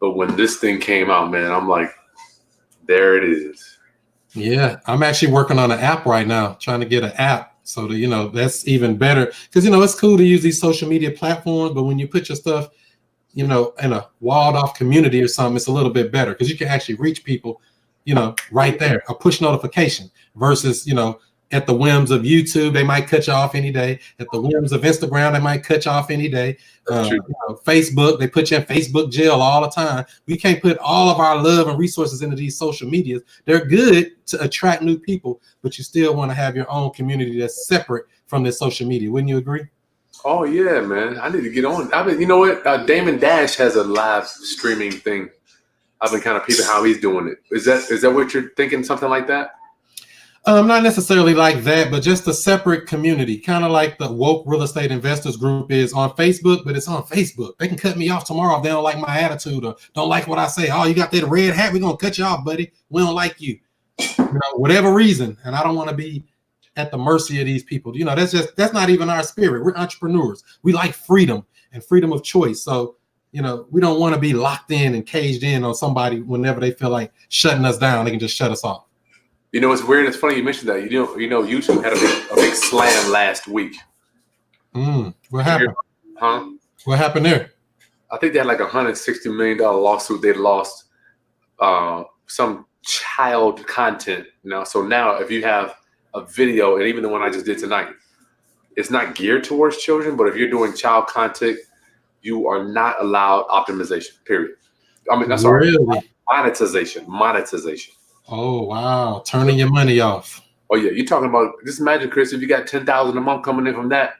But when this thing came out, man, I'm like, there it is. Yeah, I'm actually working on an app right now, trying to get an app so that, that's even better. Because, it's cool to use these social media platforms, but when you put your stuff, in a walled off community or something, it's a little bit better because you can actually reach people, right there, a push notification versus, at the whims of YouTube, they might cut you off any day. At the whims of Instagram, they might cut you off any day. Facebook, they put you in Facebook jail all the time. We can't put all of our love and resources into these social medias. They're good to attract new people, but you still want to have your own community that's separate from this social media. Wouldn't you agree? Oh, yeah, man. I need to get on. You know what? Damon Dash has a live streaming thing. I've been kind of peeping how he's doing it. Is that what you're thinking, something like that? Not necessarily like that, but just a separate community, kind of like the Woke Real Estate Investors Group is on Facebook, but it's on Facebook. They can cut me off tomorrow if they don't like my attitude or don't like what I say. Oh, you got that red hat? We're going to cut you off, buddy. We don't like you. Whatever reason. And I don't want to be at the mercy of these people. That's not even our spirit. We're entrepreneurs. We like freedom and freedom of choice. So, we don't want to be locked in and caged in on somebody whenever they feel like shutting us down. They can just shut us off. It's weird. It's funny you mentioned that. YouTube had a big slam last week. What happened? Huh? What happened there? I think they had like $160 million lawsuit. They lost some child content. So now if you have a video, and even the one I just did tonight, it's not geared towards children, but if you're doing child content, you are not allowed optimization, period. Really? Monetization. Oh, wow. Turning your money off. Oh, yeah. You're talking about, just imagine, Chris, if you got $10,000 a month coming in from that,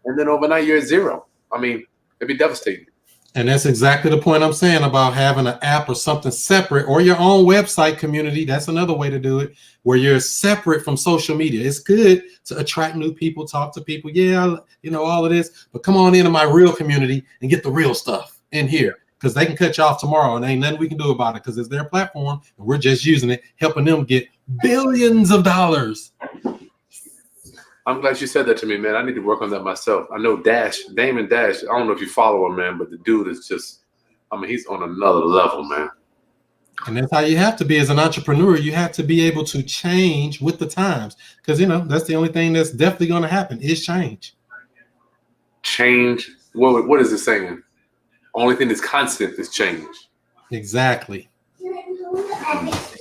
and then overnight you're at zero. It'd be devastating. And that's exactly the point I'm saying about having an app or something separate, or your own website community. That's another way to do it, where you're separate from social media. It's good to attract new people, talk to people. Yeah, all of this, but come on into my real community and get the real stuff in here, because they can cut you off tomorrow and ain't nothing we can do about it, because it's their platform and we're just using it, helping them get billions of dollars. I'm glad you said that to me, man. I need to work on that myself. I know Damon Dash. I don't know if you follow him, man, but the dude is just, he's on another level, man. And that's how you have to be as an entrepreneur. You have to be able to change with the times, because, that's the only thing that's definitely going to happen is change. Change. What is it saying? Only thing that's constant is change. Exactly.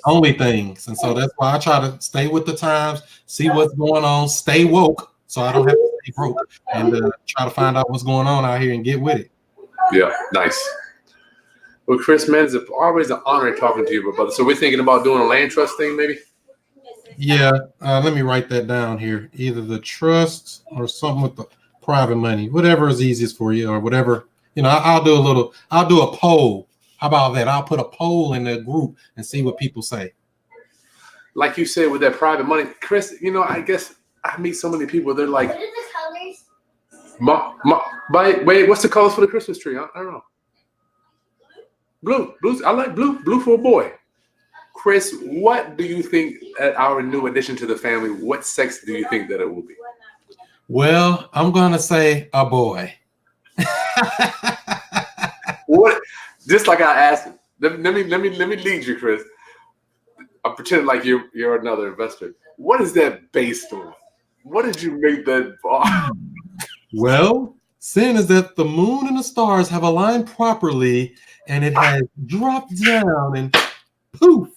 Only things. And so that's why I try to stay with the times, see what's going on, stay woke, so I don't have to stay broke, and try to find out what's going on out here and get with it. Yeah, nice. Well, Chris, man, it's always an honor talking to you, brother. So we're thinking about doing a land trust thing, maybe? Yeah, let me write that down here. Either the trust or something with the private money, whatever is easiest for you, or whatever. I'll do a poll. How about that? I'll put a poll in the group and see what people say. Like you said, with that private money, Chris, I guess I meet so many people. They're like, What are the colors? wait, what's the colors for the Christmas tree? I don't know. Blue. I like blue. Blue for a boy. Chris, what do you think at our new addition to the family, what sex do you think that it will be? Well, I'm going to say a boy. What? Just like I asked, let me lead you, Chris. I'm pretending like you're another investor. What is that based on? What did you make that? Well, seeing as that the moon and the stars have aligned properly, and it has dropped down, and poof,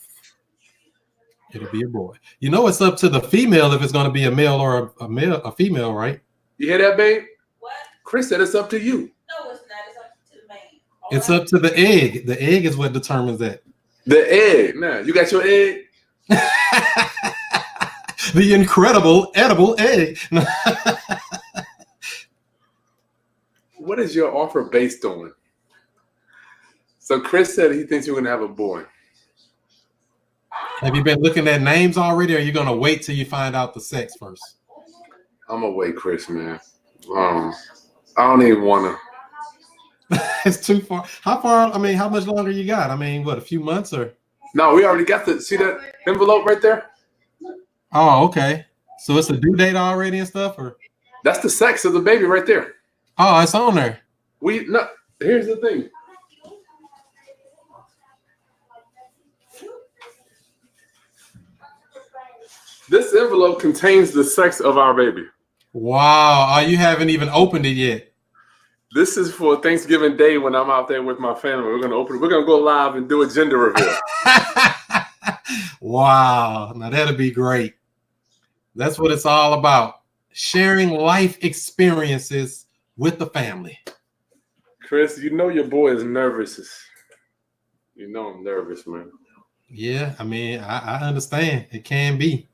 it'll be a boy. It's up to the female if it's going to be a male or a female, right? You hear that, babe? What? Chris said it's up to you. No, it's not. It's up to the man. It's up to the egg. The egg is what determines that. The egg. Now, you got your egg? The incredible edible egg. What is your offer based on? So Chris said he thinks you're going to have a boy. Have you been looking at names already, or are you going to wait till you find out the sex first? I'm going to wait, Chris, man. I don't even want to. It's too far. How far? How much longer you got? What, a few months or? No, we already got see that envelope right there? Oh, okay. So it's a due date already and stuff, or? That's the sex of the baby right there. Oh, it's on there. Here's the thing. This envelope contains the sex of our baby. Wow. Oh, you haven't even opened it yet. This is for Thanksgiving Day when I'm out there with my family. We're gonna open it. We're gonna go live and do a gender reveal. Wow. Now that'll be great. That's what it's all about. Sharing life experiences with the family. Chris, your boy is nervous. I'm nervous, man. Yeah, I understand. It can be.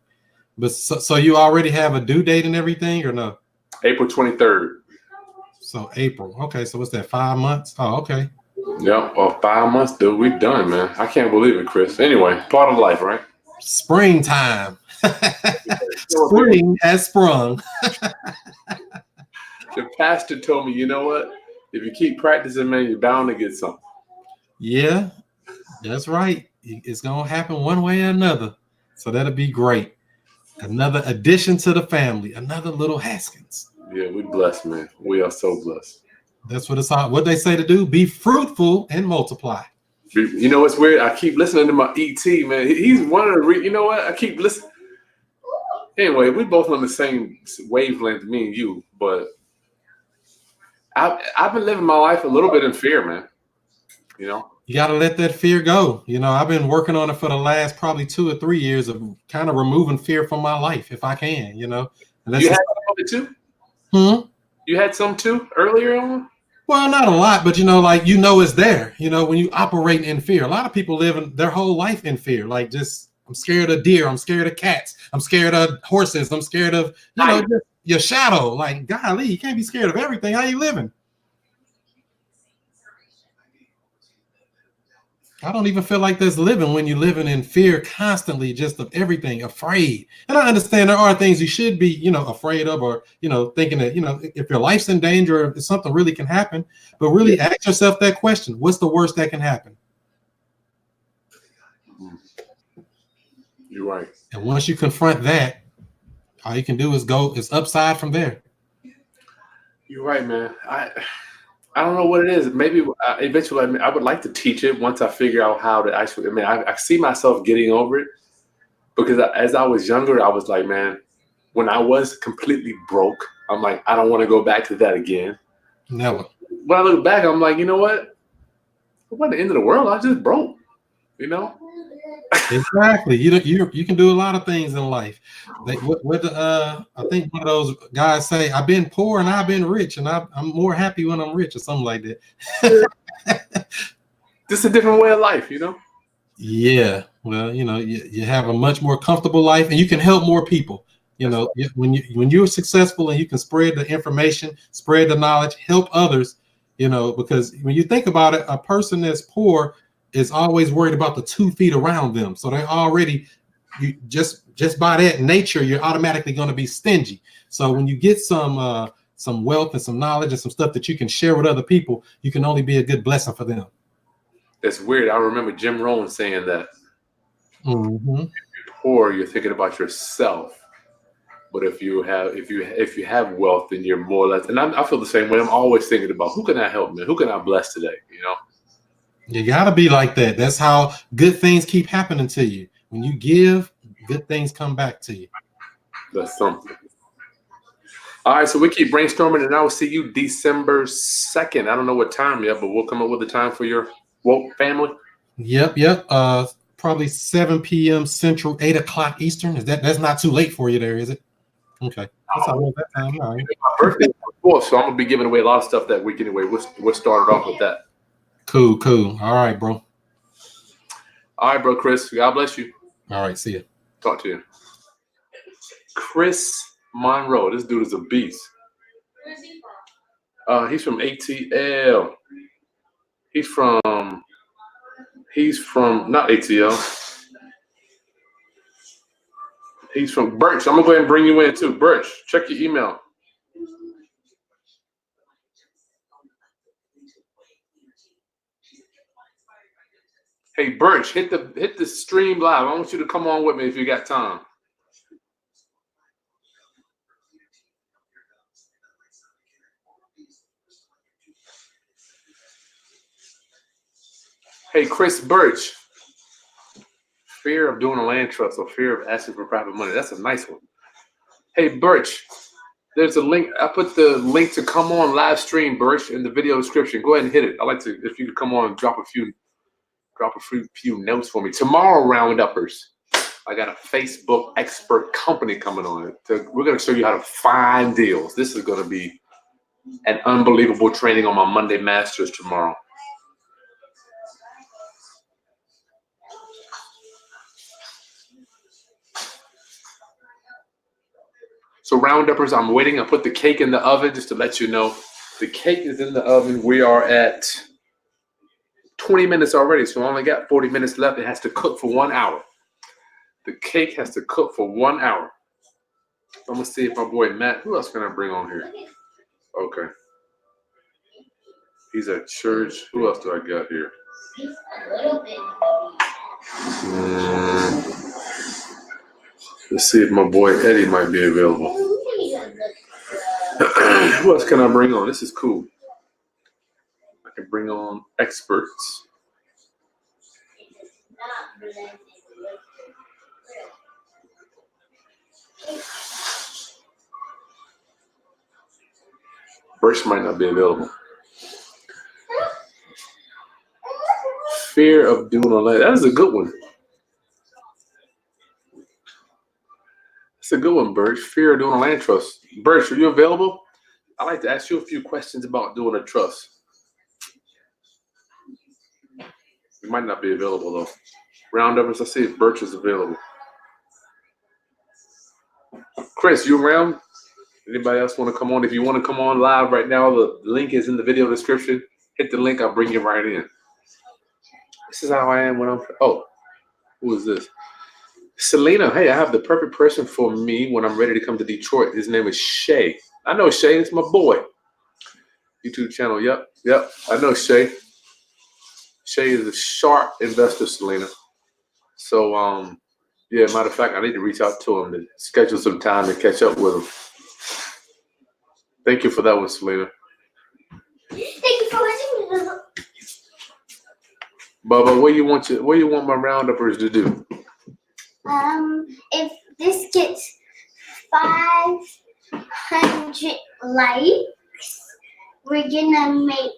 But so you already have a due date and everything, or no? April 23rd. So April. Okay, so what's that, 5 months? Oh, okay. Yep, 5 months, dude. We done, man. I can't believe it, Chris. Anyway, part of life, right? Springtime. Spring has sprung. The pastor told me, you know what? If you keep practicing, man, you're bound to get something. Yeah, that's right. It's going to happen one way or another. So that'll be great. Another addition to the family. Another little Haskins. Yeah, we blessed, man. We are so blessed. That's what it's all. What they say to do: be fruitful and multiply. You know what's weird? I keep listening to my ET, man. He's one of the. You know what? I keep listening. Anyway, we both on the same wavelength, me and you. But I've been living my life a little bit in fear, man. You got to let that fear go. I've been working on it for the last probably 2 or 3 years of kind of removing fear from my life, if I can. And that's you had some of it too. You had some too earlier on. Well, not a lot, but it's there. When you operate in fear, a lot of people live their whole life in fear. Like, I'm scared of deer. I'm scared of cats. I'm scared of horses. I'm scared of just your shadow. Like, golly, you can't be scared of everything. How you living? I don't even feel like there's living when you're living in fear constantly, just of everything, afraid. And I understand there are things you should be, afraid of, or, thinking that, if your life's in danger, or if something really can happen, but really ask yourself that question. What's the worst that can happen? You're right. And once you confront that, all you can do is it's upside from there. You're right, man. I don't know what it is. Maybe eventually I would like to teach it once I figure out how to actually. I see myself getting over it, because as I was younger, I was like, man, when I was completely broke, I'm like, I don't want to go back to that again. Never. When I look back, I'm like, you know what? It wasn't the end of the world. I just broke. Exactly. You can do a lot of things in life. I think one of those guys say, I've been poor and I've been rich, and I'm more happy when I'm rich, or something like that. Just a different way of life, Yeah. Well, you have a much more comfortable life, and you can help more people. When you're successful and you can spread the information, spread the knowledge, help others, because when you think about it, a person that's poor is always worried about the 2 feet around them. So they already, you just by that nature, you're automatically going to be stingy. So when you get some wealth and some knowledge and some stuff that you can share with other people, you can only be a good blessing for them. It's weird. I remember Jim Rohn saying that. Mm-hmm. If you're poor, you're thinking about yourself. But if you have wealth, then you're more or less. And I feel the same way. I'm always thinking about, who can I help, man? Who can I bless today? You gotta be like that. That's how good things keep happening to you. When you give, good things come back to you. That's something. All right, so we keep brainstorming, and I will see you December 2nd. I don't know what time yet, but we'll come up with a time for your woke family. Yep. Probably 7 p.m. Central, 8 o'clock Eastern. That's not too late for you there, is it? Okay. That's all that time. All right. My birthday is the 4th, so I'm gonna be giving away a lot of stuff that week anyway. We'll start it off with that. Cool. All right, bro. All right, bro, Chris. God bless you. All right, see you. Talk to you. Chris Monroe. This dude is a beast. Where is he from? He's from ATL. He's from not ATL. He's from Birch. I'm gonna go ahead and bring you in too. Birch, check your email. Hey Birch, hit the stream live. I want you to come on with me if you got time. Hey Chris Birch. Fear of doing a land trust or fear of asking for private money. That's a nice one. Hey Birch, there's a link. I put the link to come on live stream, Birch, in the video description. Go ahead and hit it. I'd like to, if you could come on and drop a few notes for me. Tomorrow, Rounduppers, I got a Facebook expert company coming on. We're going to show you how to find deals. This is going to be an unbelievable training on my Monday Masters tomorrow. So Rounduppers, I'm waiting. I put the cake in the oven just to let you know. The cake is in the oven. We are at 20 minutes already, so I only got 40 minutes left. It has to cook for 1 hour. The cake has to cook for 1 hour. I'm going to see if my boy Matt, who else can I bring on here? Okay. He's at church. Who else do I got here? Let's see if my boy Eddie might be available. Who else can I bring on? This is cool. I can bring on experts. Birch might not be available. Fear of doing all that. That is a good one. That's a good one, Birch. Fear of doing a land trust. Birch, are you available? I'd like to ask you a few questions about doing a trust. You might not be available, though. Rounduppers, let's see if Birch is available. Chris, you around? Anybody else want to come on? If you want to come on live right now, the link is in the video description. Hit the link. I'll bring you right in. This is how I am when I'm. Oh, who is this? Selena. Hey, I have the perfect person for me when I'm ready to come to Detroit. His name is Shay. I know Shay. It's my boy. YouTube channel. Yep. I know Shay. Shay is a sharp investor, Selena. So, yeah, matter of fact, I need to reach out to him to schedule some time to catch up with him. Thank you for that one, Selena. Thank you for watching. Bubba, what do you want my roundupers to do? If this gets 500 likes, we're gonna make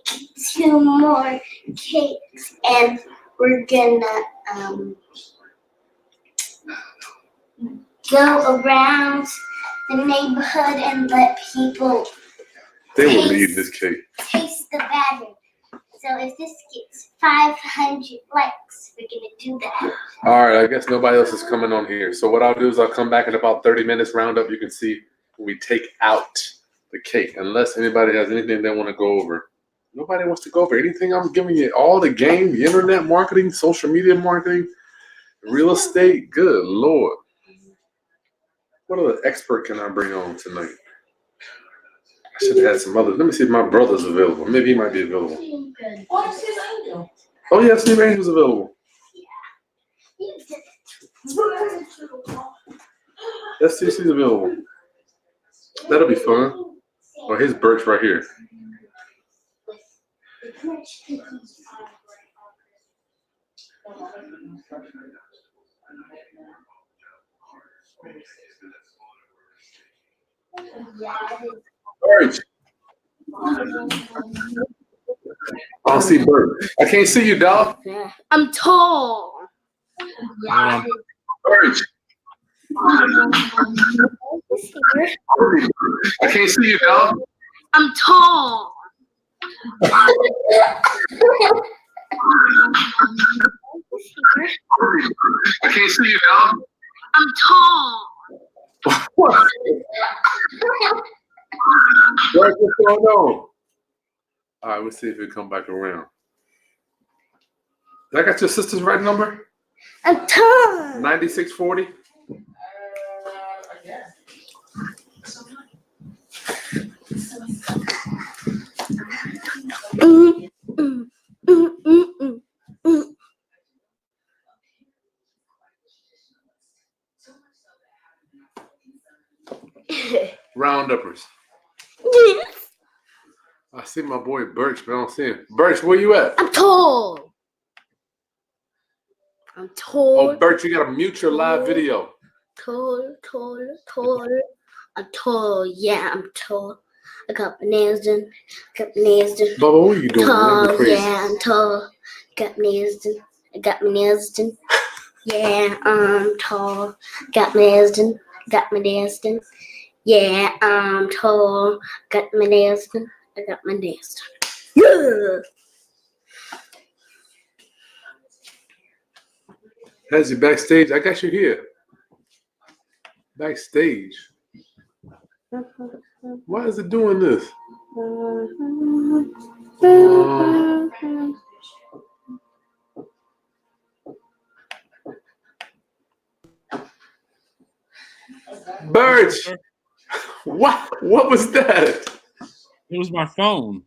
2 more cakes, and we're gonna go around the neighborhood and let people They will need this cake. taste the batter. So if this gets 500 likes, we're gonna do that. All right, I guess nobody else is coming on here. So what I'll do is I'll come back in about 30 minutes, round up. You can see when we take out the cake, unless anybody has anything they want to go over. Nobody wants to go over anything. I'm giving you all the game, the internet marketing, social media marketing, real estate. Good Lord. What other expert can I bring on tonight? I should have had some others. Let me see if my brother's available. Maybe he might be available. What's his angel? Oh, yeah, Steve Angel's available. Let's see if she's available. That'll be fun. Oh, here's Birch right here. Birch. I don't see Birch. I can't see you, dog. I'm tall. Birch. I can't see you, dog. I'm tall. I can't see you, dog. I'm tall. What? Birch, what's going on? All right, let's see if it come back around. Did I got your sister's right number? I'm tall. 9640? I guess. Rounduppers. I see my boy Birch, but I don't see him. Birch, where you at? I'm tall. I'm tall. Oh, Birch, you gotta mute your live video. Tall. I'm tall. Yeah, I'm tall. I got my nails done. Bubba, what are you doing? Tall. You're crazy. Yeah, I'm tall. Got my nails done. I got my nails done. Yeah, I'm tall. Got my nails done. Got my nails done. Yeah, I'm tall. Got my nails done. I got my nails done. Yeah. How's you backstage? I got you here. Backstage. Why is it doing this? Birch! What was that? It was my phone.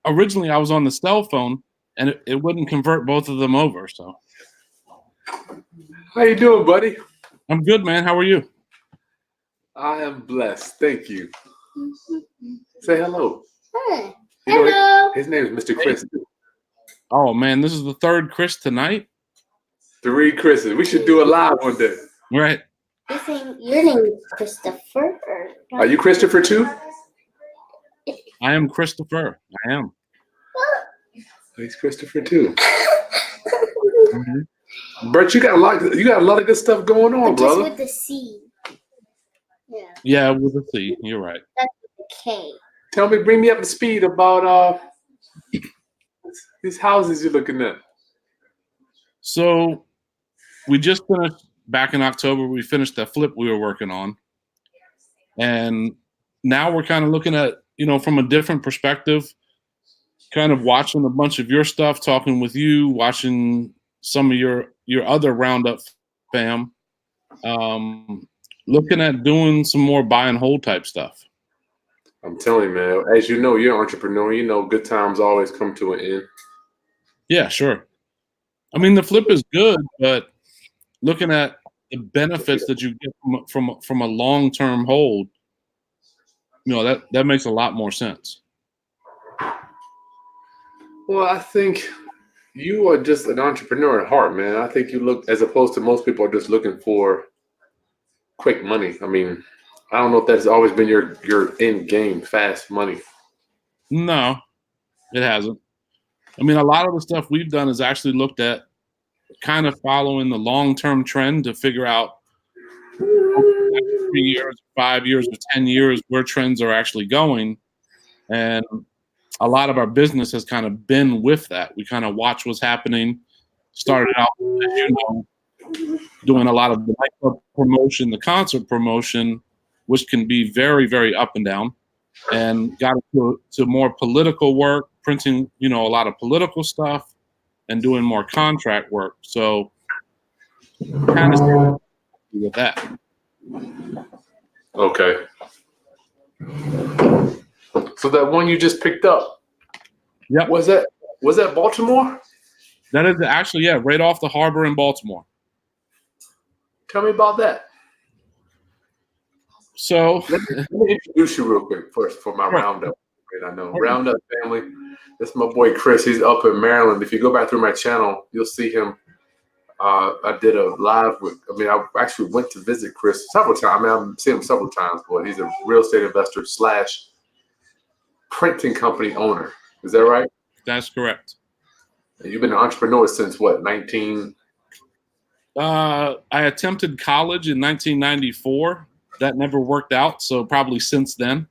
Originally I was on the cell phone, and it wouldn't convert both of them over. So How you doing, buddy? I'm good, man. How are you? I am blessed. Thank you. Say hello. Hey. You know, Hello. his name is Mr. Chris. Oh man, this is the third Chris tonight. 3 Chris's. We should do a live one day. Right? Your name is Christopher. Are you Christopher too? I am Christopher. I am. He's Christopher too. Bert, you got a lot of good stuff going on, Just brother. with the C. Yeah, Yeah, with a C. You're right. that's with the K. Tell me, bring me up to speed about these houses you're looking at. So we just finished back in October. We finished that flip we were working on, and now we're kind of looking at, from a different perspective. kind of watching a bunch of your stuff, talking with you, watching some of your other Roundup fam, looking at doing some more buy and hold type stuff. I'm telling you, man. As you know, you're an entrepreneur. You know, good times always come to an end. Yeah, sure. I mean, the flip is good, but looking at the benefits that you get from a long-term hold, you know, that makes a lot more sense. Well, I think you are just an entrepreneur at heart, man. I think you look, as opposed to most people are just looking for quick money. I mean, I don't know if that's always been your end game, fast money. No, it hasn't. I mean, a lot of the stuff we've done is actually looked at kind of following the long-term trend to figure out 3 years, 5 years, or 10 years where trends are actually going. And a lot of our business has kind of been with that. We kind of watch what's happening. Started out, as you know, doing a lot of the nightclub promotion, the concert promotion, which can be very, very up and down, and got into more political work, printing, you know, a lot of political stuff and doing more contract work. So kind of with that. Okay. So that one you just picked up, Yep. was that Baltimore? That is actually, yeah, right off the harbor in Baltimore. Tell me about that. So Let me introduce you real quick first for my Sure. Roundup. I know Okay. Roundup family. This is my boy Chris. He's up in Maryland. If you go back through my channel, you'll see him. I did a live I actually went to visit Chris several times. I mean, I've seen him several times, but he's a real estate investor / printing company owner. Is that right? that's correct. And you've been an entrepreneur since what, 19? I attempted college in 1994. That never worked out, so probably since then.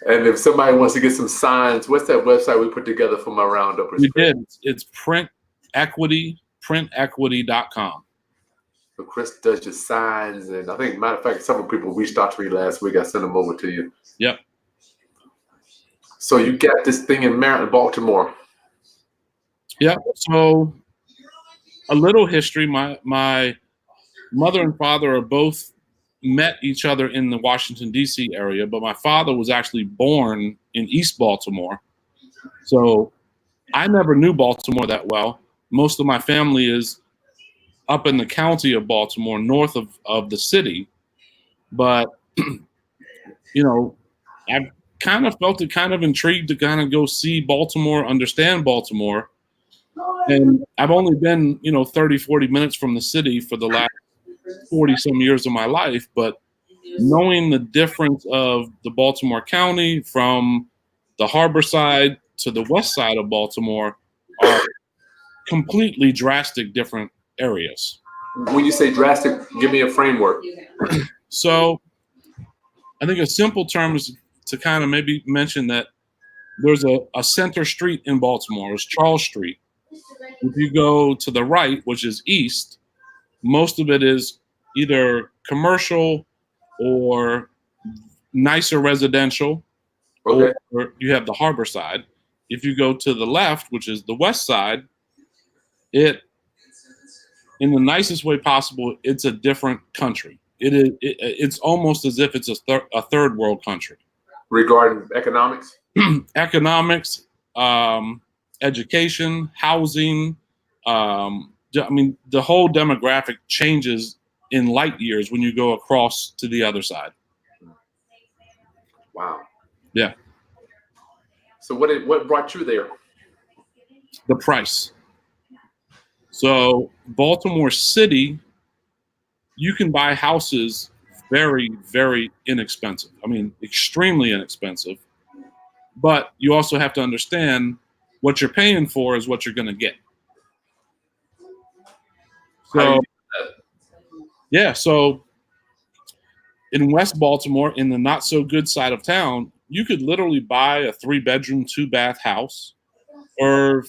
And if somebody wants to get some signs, what's that website we put together for my Roundup? We did. It's printequity.com. So Chris does your signs, and I think, matter of fact, several people reached out to me last week. I sent them over to you. Yep. So you got this thing in Maryland, Baltimore. Yep. So a little history. My mother and father are both met each other in the Washington, D.C. area, but my father was actually born in East Baltimore. So I never knew Baltimore that well. Most of my family is up in the county of Baltimore, north of the city. But, you know, I've kind of felt kind of intrigued to kind of go see Baltimore, understand Baltimore. And I've only been, 30, 40 minutes from the city for the last 40 some years of my life, but knowing the difference of the Baltimore County from the harbor side to the west side of Baltimore are completely drastic different areas. When you say drastic, give me a framework. So I think a simple term is to kind of maybe mention that there's a center street in Baltimore. It's Charles Street. If you go to the right, which is east, most of it is either commercial or nicer residential, Okay. or you have the harbor side. If you go to the left, which is the west side, in the nicest way possible, it's a different country. It's almost as if it's a third world country. Regarding economics? Economics, education, housing. The whole demographic changes in light years when you go across to the other side. Wow. Yeah. So what brought you there? The price. So Baltimore City, you can buy houses very, very inexpensive. I mean, extremely inexpensive. But you also have to understand what you're paying for is what you're going to get. How do So, you do that? yeah, so in West Baltimore, in the not so good side of town, you could literally buy a 3-bedroom, 2-bath house for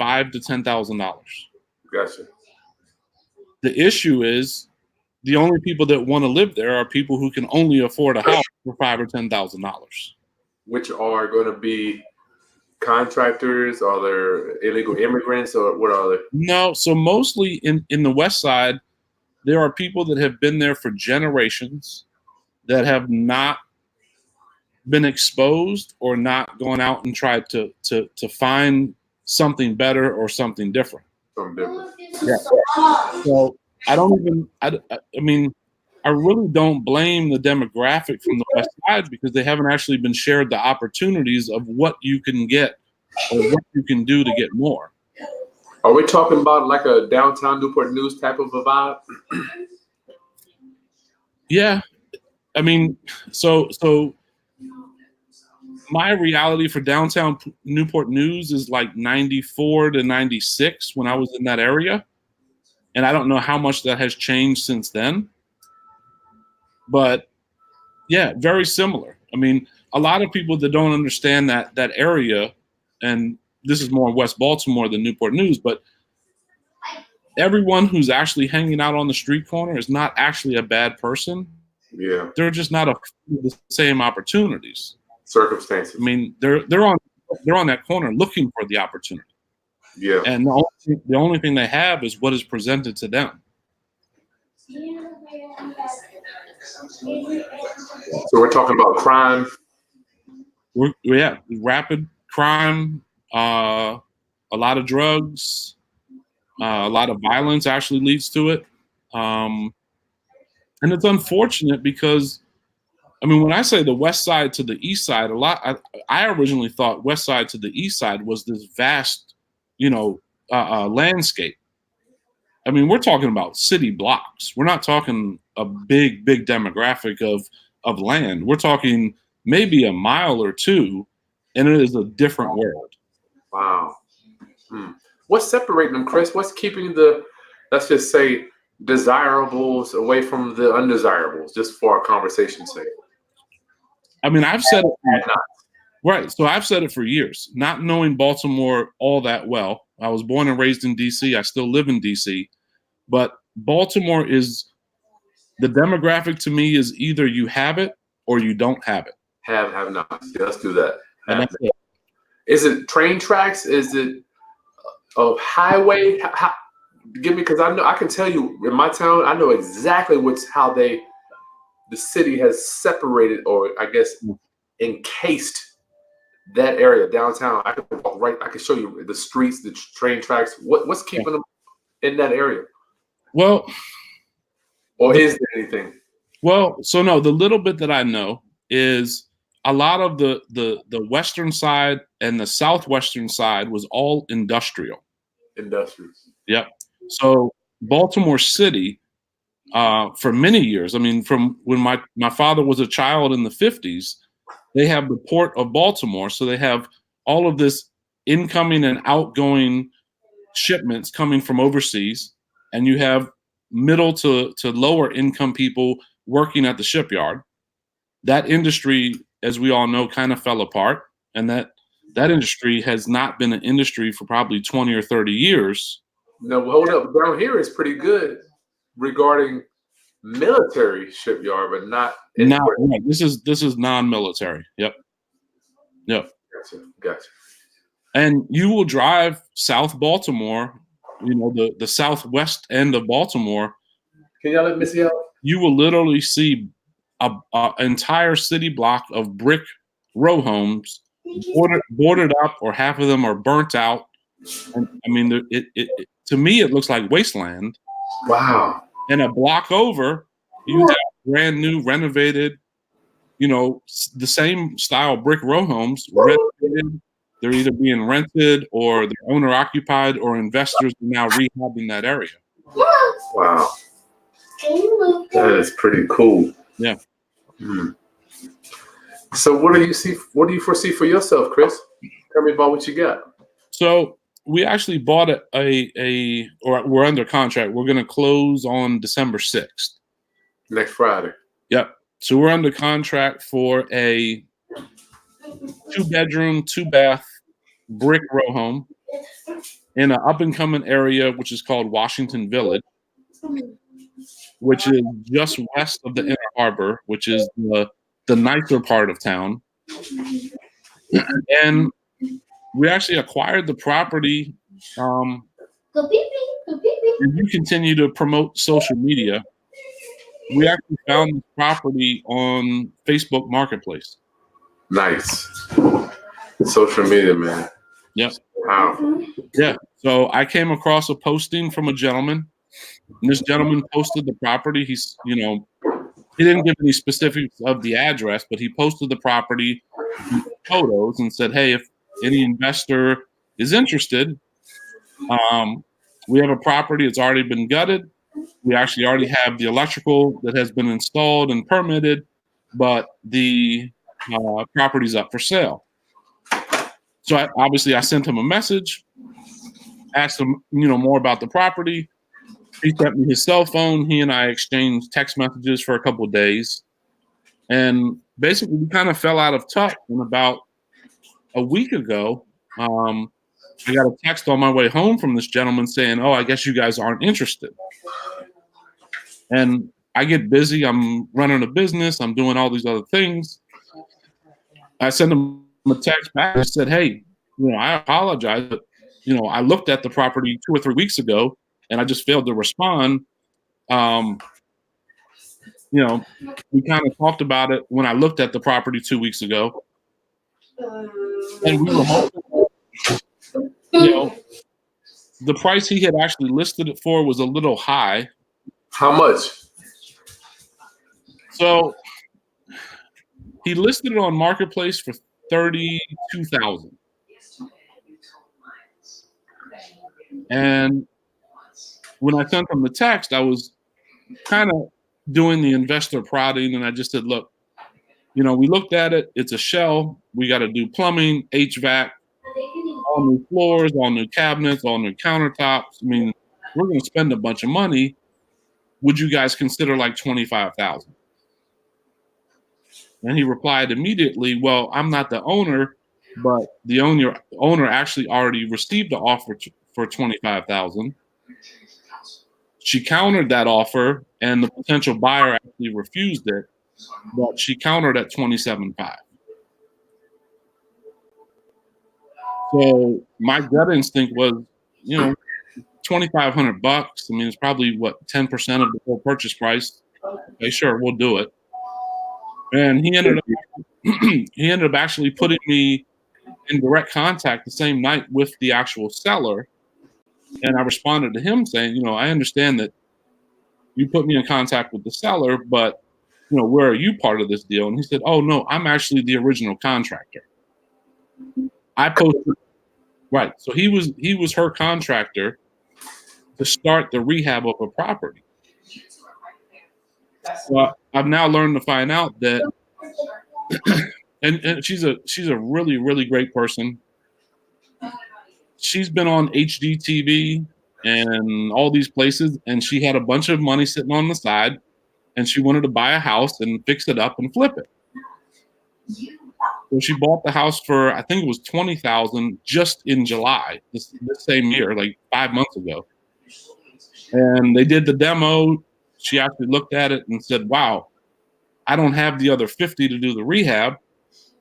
$5,000 to $10,000. Gotcha. The issue is the only people that want to live there are people who can only afford a house for $5,000 or $10,000. which are going to be contractors? Are there illegal immigrants, or what are they? No, so mostly in the West Side, there are people that have been there for generations that have not been exposed or not gone out and tried to find something better or something different. Something different. Yeah. So I don't even. I mean, I really don't blame the demographic from the West Side because they haven't actually been shared the opportunities of what you can get or what you can do to get more. Are we talking about like a downtown Newport News type of a vibe? Yeah, I mean, so my reality for downtown Newport News is like 94 to 96 when I was in that area. And I don't know how much that has changed since then. But yeah, very similar. I mean, a lot of people that don't understand that area, and this is more West Baltimore than Newport News, but everyone who's actually hanging out on the street corner is not actually a bad person. Yeah. They're just not the same opportunities. Circumstances. I mean, they're on that corner looking for the opportunity. Yeah. And the only thing they have is what is presented to them. So we're talking about crime. Yeah, rapid crime, a lot of drugs, a lot of violence actually leads to it. And it's unfortunate because, I mean, when I say the West Side to the East Side, I originally thought West Side to the East Side was this vast, landscape. I mean, we're talking about city blocks. We're not talking a big demographic of land. We're talking maybe a mile or two, and it is a different world. Wow. What's separating them, Chris? What's keeping the, let's just say, desirables away from the undesirables, just for our conversation's sake? I mean, I've said it. Right. So I've said it for years, not knowing Baltimore all that well. I was born and raised in D.C. I still live in D.C. But Baltimore is, the demographic to me is either you have it or you don't have it. Have not. Yeah, let's do that. And that's it. Is it train tracks? Is it a highway? Give me, because I can tell you in my town, I know exactly how the city has separated, or I guess encased that area downtown. I can walk right. I can show you the streets, the train tracks. What's keeping them in that area? Well, or is there anything? Well, so no, the little bit that I know is a lot of the western side and the southwestern side was all industrial. Industrials. Yep. So Baltimore City, for many years, I mean, from when my father was a child in the 50s, they have the Port of Baltimore. So they have all of this incoming and outgoing shipments coming from overseas. And you have middle to lower income people working at the shipyard. That industry, as we all know, kind of fell apart. And that industry has not been an industry for probably 20 or 30 years. No, hold up. Down here is pretty good regarding military shipyard, but not. Right. This is non-military. Yep. Gotcha. And you will drive South Baltimore, the southwest end of Baltimore. Can y'all let me see out? You will literally see a entire city block of brick row homes boarded up, or half of them are burnt out. And I mean, it to me it looks like wasteland. Wow. And a block over, you have brand new, renovated, the same style brick row homes, renovated. They're either being rented or they're owner occupied, or investors are now rehabbing that area. Wow. That is pretty cool. Yeah. So what do you foresee for yourself, Chris? Tell me about what you got. So we actually bought or we're under contract. We're going to close on December 6th. Next Friday. Yep. So we're under contract for a 2-bedroom, 2-bath brick row home in an up-and-coming area, which is called Washington Village, which is just west of the Inner Harbor, which is the nicer part of town. And we actually acquired the property. Go pee pee. Go pee pee. And you continue to promote social media. We actually found this property on Facebook Marketplace. Nice. Social media, man. Yep. Wow. Yeah. So I came across a posting from a gentleman. And this gentleman posted the property. He's, he didn't give any specifics of the address, but he posted the property photos and said, hey, if any investor is interested, we have a property. It's already been gutted. We actually already have the electrical that has been installed and permitted, but the property's up for sale. So I sent him a message, asked him, more about the property. He sent me his cell phone. He and I exchanged text messages for a couple of days. And basically, we kind of fell out of touch. And about a week ago, I got a text on my way home from this gentleman saying, oh, I guess you guys aren't interested. And I get busy. I'm running a business. I'm doing all these other things. I sent him a text back and said, hey, I apologize, but, I looked at the property 2 or 3 weeks ago and I just failed to respond. We kind of talked about it when I looked at the property 2 weeks ago. And we were hoping, the price he had actually listed it for was a little high. How much? So he listed it on Marketplace for $32,000. And when I sent him the text, I was kind of doing the investor prodding, and I just said, look, we looked at it. It's a shell. We got to do plumbing, HVAC, all new floors, all new cabinets, all new countertops. I mean, we're going to spend a bunch of money. Would you guys consider like $25,000? And he replied immediately, well, I'm not the owner, but the owner actually already received the offer for $25,000. She countered that offer, and the potential buyer actually refused it, but she countered at $27,500. So my gut instinct was, $2,500. I mean, it's probably 10% of the whole purchase price. Okay, sure, we'll do it. And he ended up actually putting me in direct contact the same night with the actual seller. And I responded to him saying, I understand that you put me in contact with the seller, but where are you part of this deal? And he said, oh no, I'm actually the original contractor. I posted, right. So he was her contractor to start the rehab of a property. So I've now learned to find out that, and she's a really, really great person. She's been on HGTV and all these places, and she had a bunch of money sitting on the side, and she wanted to buy a house and fix it up and flip it. So she bought the house for, I think it was $20,000 just in July, this same year, like 5 months ago. And they did the demo. She actually looked at it and said, wow, I don't have the other 50 to do the rehab.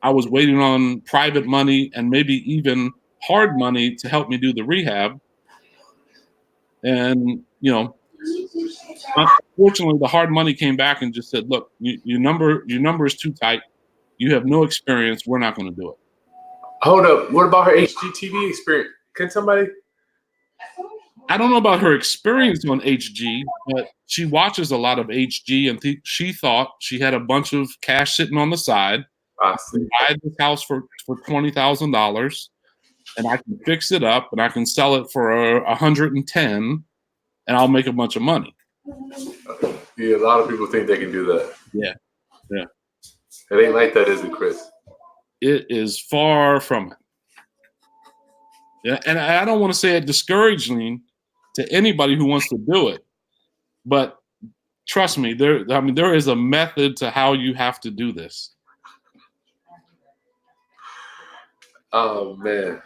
I was waiting on private money and maybe even hard money to help me do the rehab. And, unfortunately, the hard money came back and just said, look, your number is too tight. You have no experience. We're not going to do it. Hold up. What about her HGTV experience? Can somebody? I don't know about her experience on HG, but she watches a lot of HG, and she thought she had a bunch of cash sitting on the side. I see. Buy this house for $20,000, and I can fix it up, and I can sell it for $110,000, and I'll make a bunch of money. Yeah, a lot of people think they can do that. Yeah. It ain't like that, is it, Chris? It is far from it. Yeah, and I don't want to say it discouraging to anybody who wants to do it, but trust me, there is a method to how you have to do this. Oh man.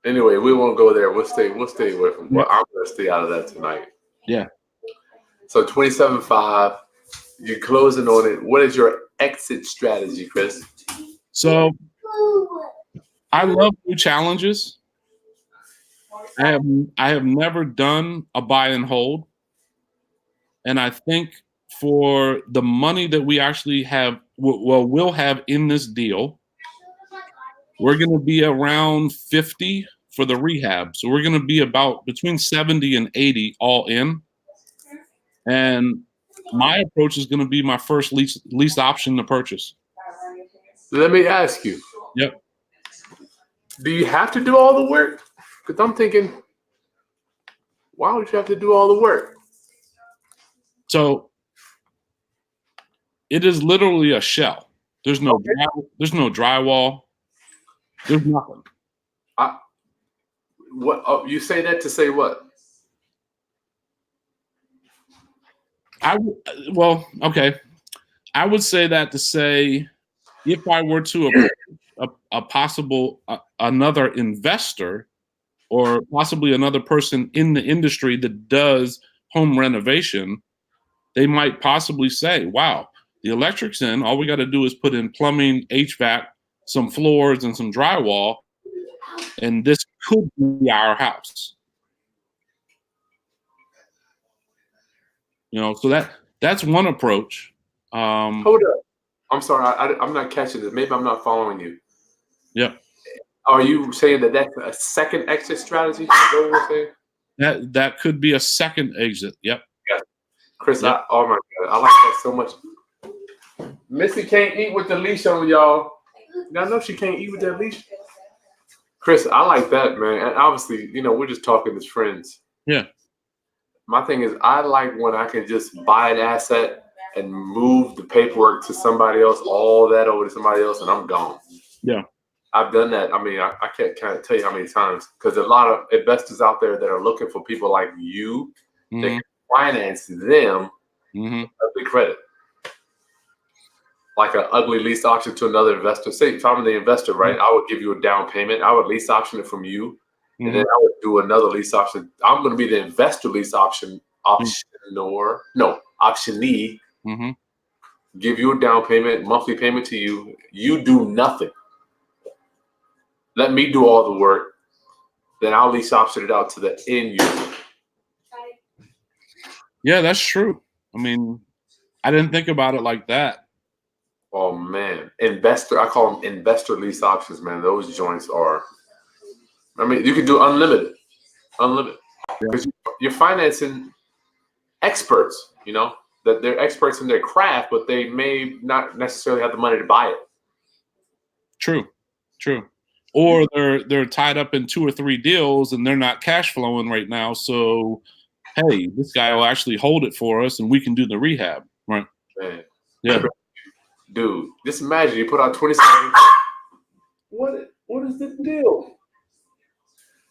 Anyway, we won't go there. We'll stay away from. Well, I'm gonna stay out of that tonight. Yeah. So 27.5. You're closing on it. What is your exit strategy, Chris? So I love new challenges. I have never done a buy and hold. And I think for the money that we actually have, we'll have in this deal, we're going to be around 50 for the rehab. So we're going to be about between 70 and 80 all in. And my approach is going to be my first lease option to purchase. Let me ask you. Yep. Do you have to do all the work? Because I'm thinking, why would you have to do all the work? So it is literally a shell. There's no drywall. There's nothing. What you say that to say what? Okay. I would say that to say, if I were to a possible another investor or possibly another person in the industry that does home renovation, they might possibly say, wow, the electric's in. All we got to do is put in plumbing, HVAC, some floors, and some drywall, and this could be our house. So that's one approach. Hold up. I'm sorry. I'm not catching this. Maybe I'm not following you. Yeah. Are you saying that that's a second exit strategy? Is that what we're saying? That could be a second exit. Yep. Yeah. Chris, Yep. oh my God. I like that so much. Missy can't eat with the leash on, y'all. Y'all know she can't eat with that leash. Chris, I like that, man. And obviously, we're just talking as friends. Yeah. My thing is, I like when I can just buy an asset and move the paperwork to somebody else, all that over to somebody else, and I'm gone. Yeah. I've done that. I mean, I can't tell you how many times, because a lot of investors out there that are looking for people like you that can finance them with ugly credit. Like an ugly lease option to another investor. Say if I'm the investor, right, I would give you a down payment. I would lease option it from you. And then I would do another lease option. I'm going to be the investor lease optionee. Give you a down payment, monthly payment to you. You do nothing. Let me do all the work. Then I'll lease option it out to the end user. Yeah, that's true. I mean, I didn't think about it like that. Oh man, investor. I call them investor lease options, man. Those joints are. I mean, you can do unlimited, because you're financing experts. That they're experts in their craft, but they may not necessarily have the money to buy it. True. Or they're tied up in 2 or 3 deals and they're not cash flowing right now. So, hey, this guy will actually hold it for us, and we can do the rehab, right? Man. Yeah. Dude, just imagine you put out 27. What is the deal?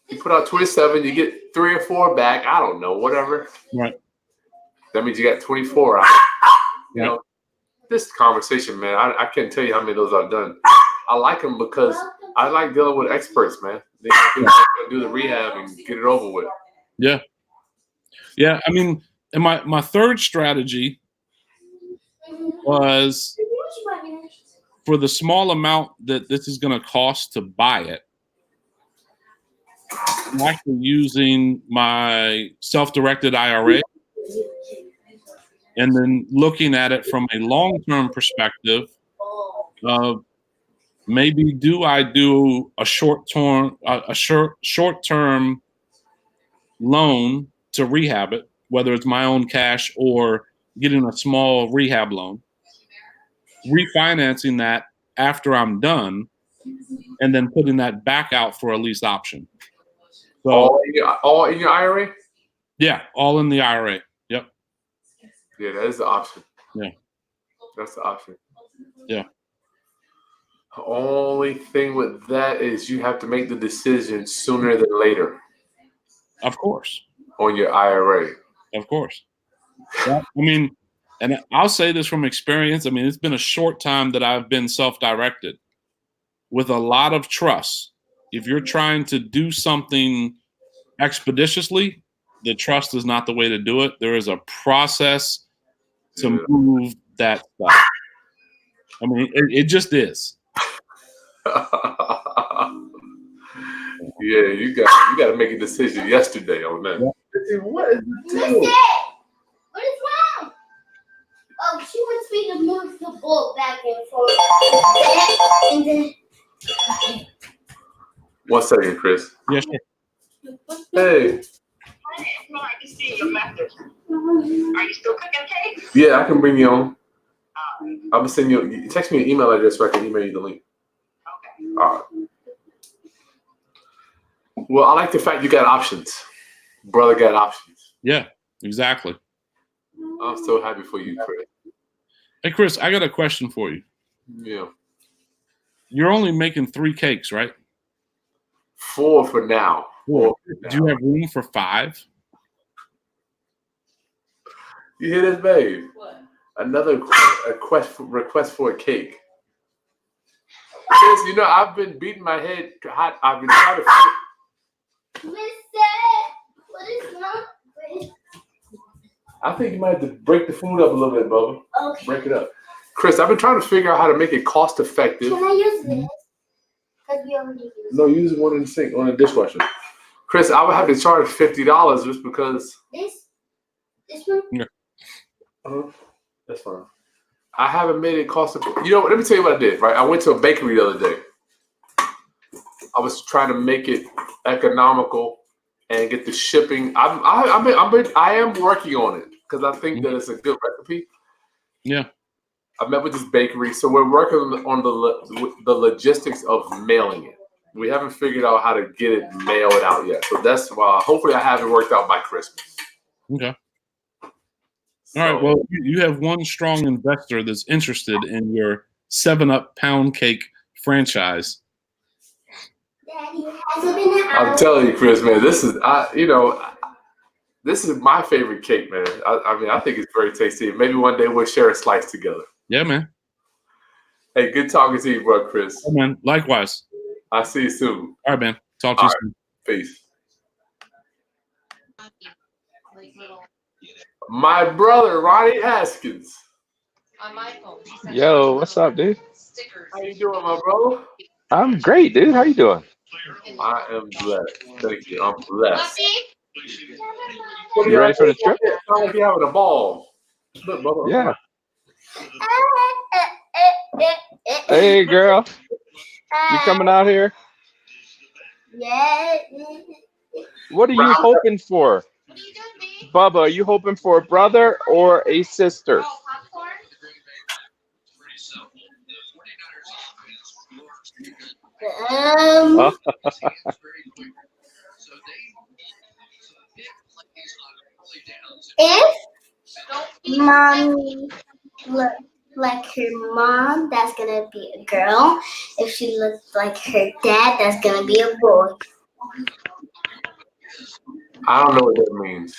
You put out 27, you get 3 or 4 back. I don't know, whatever. Right. That means you got 24 out. This conversation, man, I can't tell you how many of those I've done. I like them because I like dealing with experts, man. They can do the rehab and get it over with. Yeah. I mean, and my third strategy was, for the small amount that this is going to cost to buy it, I'm actually using my self-directed IRA and then looking at it from a long-term perspective of maybe do I do a short-term loan to rehab it, whether it's my own cash or getting a small rehab loan, refinancing that after I'm done, and then putting that back out for a lease option. So all in your IRA? Yeah, all in the IRA. Yep. Yeah, that is the option. Yeah. That's the option. Yeah. The only thing with that is you have to make the decision sooner than later. Of course. On your IRA. Of course. Yeah, I mean, and I'll say this from experience. I mean, it's been a short time that I've been self-directed with a lot of trust. If you're trying to do something expeditiously, the trust is not the way to do it. There is a process to move that stuff. I mean, it just is. Yeah, you got to make a decision yesterday on that. What is the deal? What is wrong? Oh, she wants me to move the ball back and forth. And then. 1 second, Chris. Yeah, sure. Hey. No, I can see your message. Are you still cooking cake? Yeah, I can bring you on. I'm gonna send you. Text me an email address so I can email you the link. Okay. All right. Well, I like the fact you got options. Brother got options. Yeah, exactly. I'm so happy for you, Chris. Hey, Chris, I got a question for you. Yeah. You're only making 3 cakes, right? 4 for now. 4 for Do you now. have room for 5? You hear this, babe? What? Another request for a cake. Chris, you know, I've been beating my head hot. I've been trying to. Mister, what is wrong? I think you might have to break the food up a little bit, Bubba. Okay. Break it up. Chris, I've been trying to figure out how to make it cost effective. Can I use this? Because we already used No, use one in the sink, on the dishwasher. Chris, I would have to charge $50 just because. this. This one? That's fine. I haven't made it cost effective. You know, let me tell you what I did, right? I went to a bakery the other day. I was trying to make it economical and get the shipping. I am working on it because I think that it's a good recipe. Yeah. I met with this bakery, so we're working on the logistics of mailing it. We haven't figured out how to get it mailed out yet, so that's why. Hopefully, I have it worked out by Christmas. Okay. So, All right. Well, you have one strong investor that's interested in your 7-Up pound cake franchise. Daddy hasn't been out. I'm telling you, Chris, man, this is this is my favorite cake, man. I mean, I think it's very tasty. Maybe one day we'll share a slice together. Yeah, man. Hey, good talking to you, bro, Chris. Oh, man. Likewise. I'll see you soon. All right, man. Talk to you All soon. Peace. My brother, Ronnie Haskins. On my phone. Yo, what's up, dude? How you doing, my brother? I'm great, dude. How you doing? I am blessed. Thank you. I'm blessed. You ready for the trip? Sound like you're having a ball. Look, brother. Yeah. Hey, girl. You coming out here? Yeah. What are you hoping for? What are you doing, babe? Bubba, are you hoping for a brother or a sister? Oh, popcorn? Huh? If Don't be mommy look like her mom, that's gonna be a girl. If she looks like her dad, that's gonna be a boy. I don't know what that means.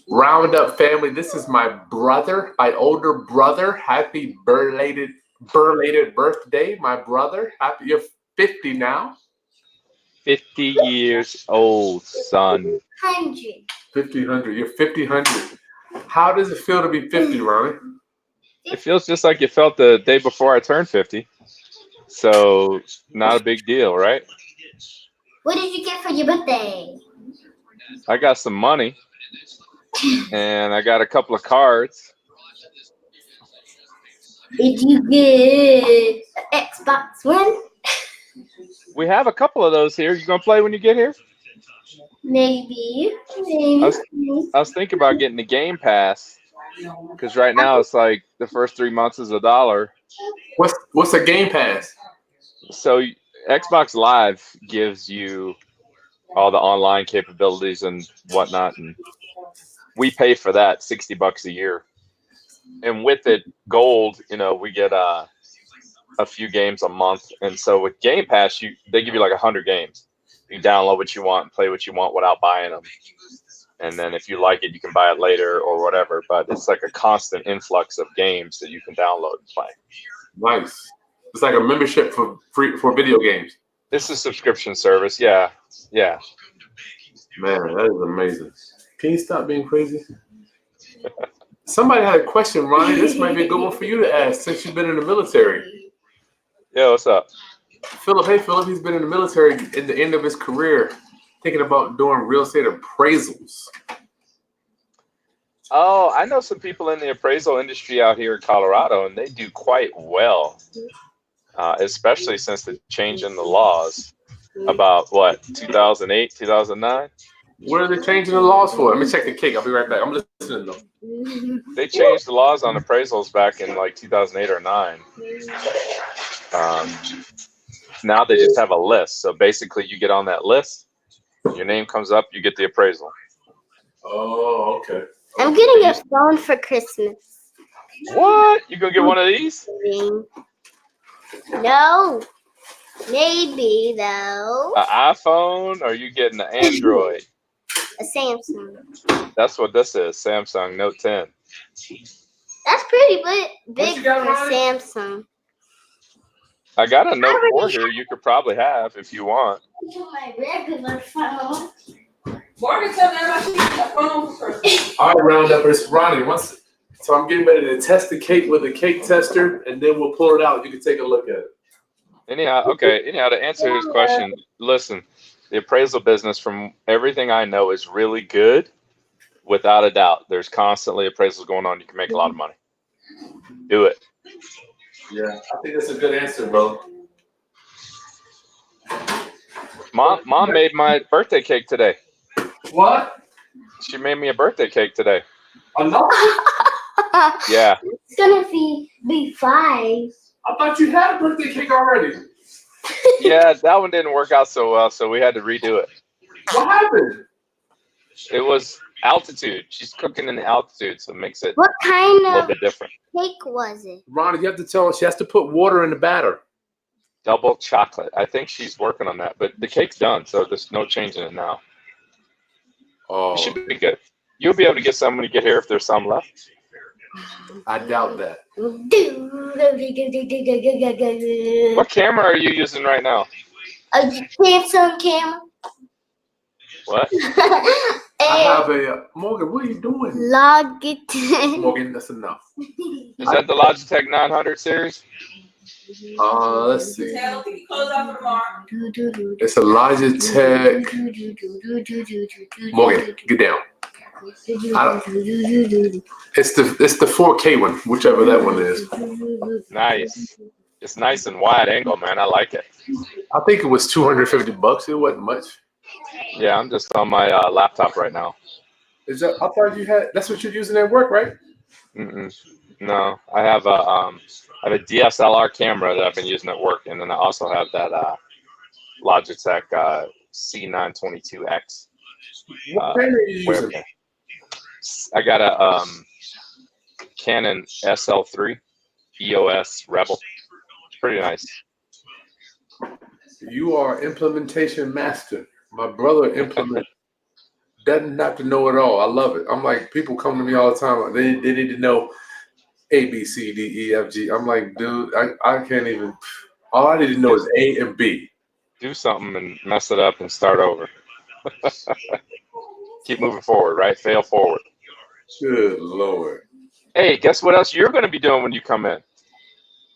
Roundup family, this is my brother, my older brother. Happy belated birthday, my brother. Happy, you're 50 now. 50 years old, son. 100. 50, you're 50. How does it feel to be 50, Ronnie? It feels just like it felt the day before I turned 50. So, not a big deal, right? What did you get for your birthday? I got some money. And I got a couple of cards. Did you get an Xbox One? We have a couple of those here. You gonna play when you get here? Maybe. I was thinking about getting the Game Pass because right now it's like the first 3 months is $1. What's a Game Pass? So Xbox Live gives you all the online capabilities and whatnot, and we pay for that $60 a year. And with it, Gold, we get a few games a month. And so with Game Pass, they give you like 100 games. You download what you want, play what you want without buying them. And then if you like it, you can buy it later or whatever. But it's like a constant influx of games that you can download and play. Nice. It's like a membership for video games. It's a subscription service. Yeah. Yeah. Man, that is amazing. Can you stop being crazy? Somebody had a question, Ronnie. This might be a good one for you to ask since you've been in the military. Yeah, what's up? Philip, hey Philip, he's been in the military at the end of his career, thinking about doing real estate appraisals. Oh, I know some people in the appraisal industry out here in Colorado, and they do quite well, especially since the change in the laws about what 2008, 2009. What are they changing the laws for? Let me check the cake. I'll be right back. I'm listening though. They changed the laws on appraisals back in like 2008 or 9. Now they just have a list. So basically, you get on that list, your name comes up, you get the appraisal. Oh, okay. I'm getting a phone for Christmas. What? You gonna get one of these? No. Maybe though. An iPhone, or you getting an Android? A Samsung. That's what this is. Samsung Note 10. That's pretty big you for got, Ronnie? Samsung. I got a Note 4 here. You could probably have if you want. My regular phone. Morgan told everybody she got a phone for Christmas. All right, roundupers. Ronnie, so I'm getting ready to test the cake with a cake tester, and then we'll pull it out. You can take a look at it. Anyhow, to answer his question, listen, the appraisal business, from everything I know, is really good, without a doubt. There's constantly appraisals going on. You can make a lot of money. Do it. Yeah, I think that's a good answer, bro. Mom made my birthday cake today. What? She made me a birthday cake today. Another? Yeah. It's gonna be 5. I thought you had a birthday cake already. Yeah, that one didn't work out so well, so we had to redo it. What happened? It was altitude. She's cooking in the altitude, so it makes it What a kind little of bit different. cake was it? Ronnie, you have to tell her she has to put water in the batter. Double chocolate. I think she's working on that, but the cake's done, so there's no changing it now. Oh, It should be good. You'll be able to get some when you get here if there's some left. I doubt that. What camera are you using right now? A Samsung camera. What? I And have a Morgan. What are you doing? Logitech. Morgan, that's enough. Is that the Logitech 900 series? Let's see. Tell can you close out for tomorrow? It's a Logitech. Morgan, get down. It's the 4K one, whichever that one is. Nice. It's nice and wide angle, man. I like it. I think it was $250. It wasn't much. Yeah, I'm just on my laptop right now. Is that? I thought you had. That's what you're using at work, right? No, I have a DSLR camera that I've been using at work, and then I also have that Logitech C922X. What camera are you using? webcam. I got a Canon SL3 EOS Rebel. It's pretty nice. You are implementation master. My brother doesn't have to know it all. I love it. I'm like, people come to me all the time. They need to know A, B, C, D, E, F, G. I'm like, dude, I can't even. All I need to know is A and B. Do something and mess it up and start over. Keep moving forward, right? Fail forward. Good Lord. Hey, guess what else you're going to be doing when you come in?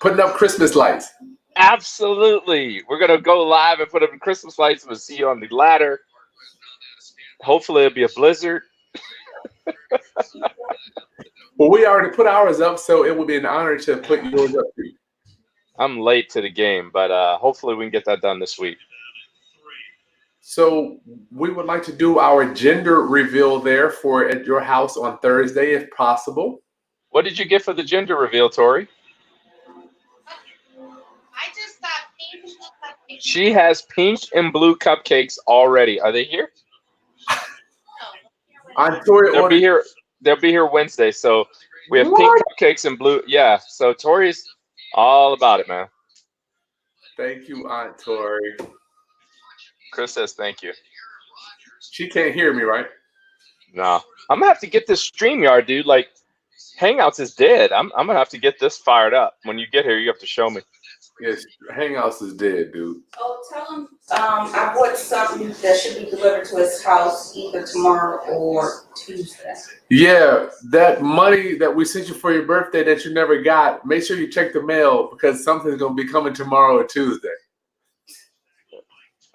Putting up Christmas lights. Absolutely. We're going to go live and put up Christmas lights. We'll see you on the ladder. Hopefully it'll be a blizzard. Well, we already put ours up, so it would be an honor to put yours up too. I'm late to the game, but hopefully we can get that done this week. So we would like to do our gender reveal there at your house on Thursday, if possible. What did you get for the gender reveal, Tori? I just got pink and blue cupcakes. She has pink and blue cupcakes already. Are they here? Tori They'll be here. They'll be here Wednesday. So we have pink cupcakes and blue. Yeah. So Tori's all about it, man. Thank you, Aunt Tori. Chris says thank you. She can't hear me, right? No, I'm gonna have to get this StreamYard, dude. Like, Hangouts is dead. I'm gonna have to get this fired up. When you get here, you have to show me. Yes, Hangouts is dead, dude. Oh, tell him, I bought something that should be delivered to his house either tomorrow or Tuesday. Yeah, that money that we sent you for your birthday that you never got, make sure you check the mail because something's gonna be coming tomorrow or Tuesday.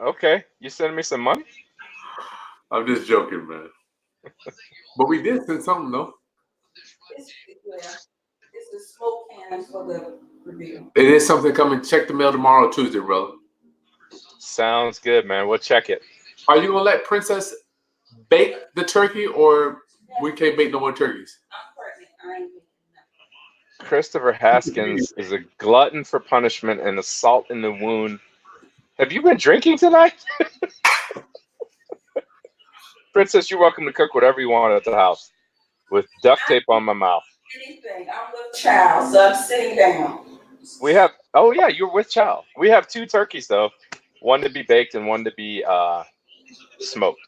Okay, you sending me some money? I'm just joking, man. But we did send something though. It's the smoke cannons for the review. It is something coming. Check the mail tomorrow or Tuesday, brother. Sounds good, man. We'll check it. Are you gonna let Princess bake the turkey or we can't bake no more turkeys? I'm pregnant. I ain't Christopher Haskins is a glutton for punishment and a salt in the wound. Have you been drinking tonight? Princess, you're welcome to cook whatever you want at the house with duct tape on my mouth. anything. I'm with child, so I'm sitting down. We have, oh yeah, you're with Chow. We have 2 turkeys though, one to be baked and one to be smoked.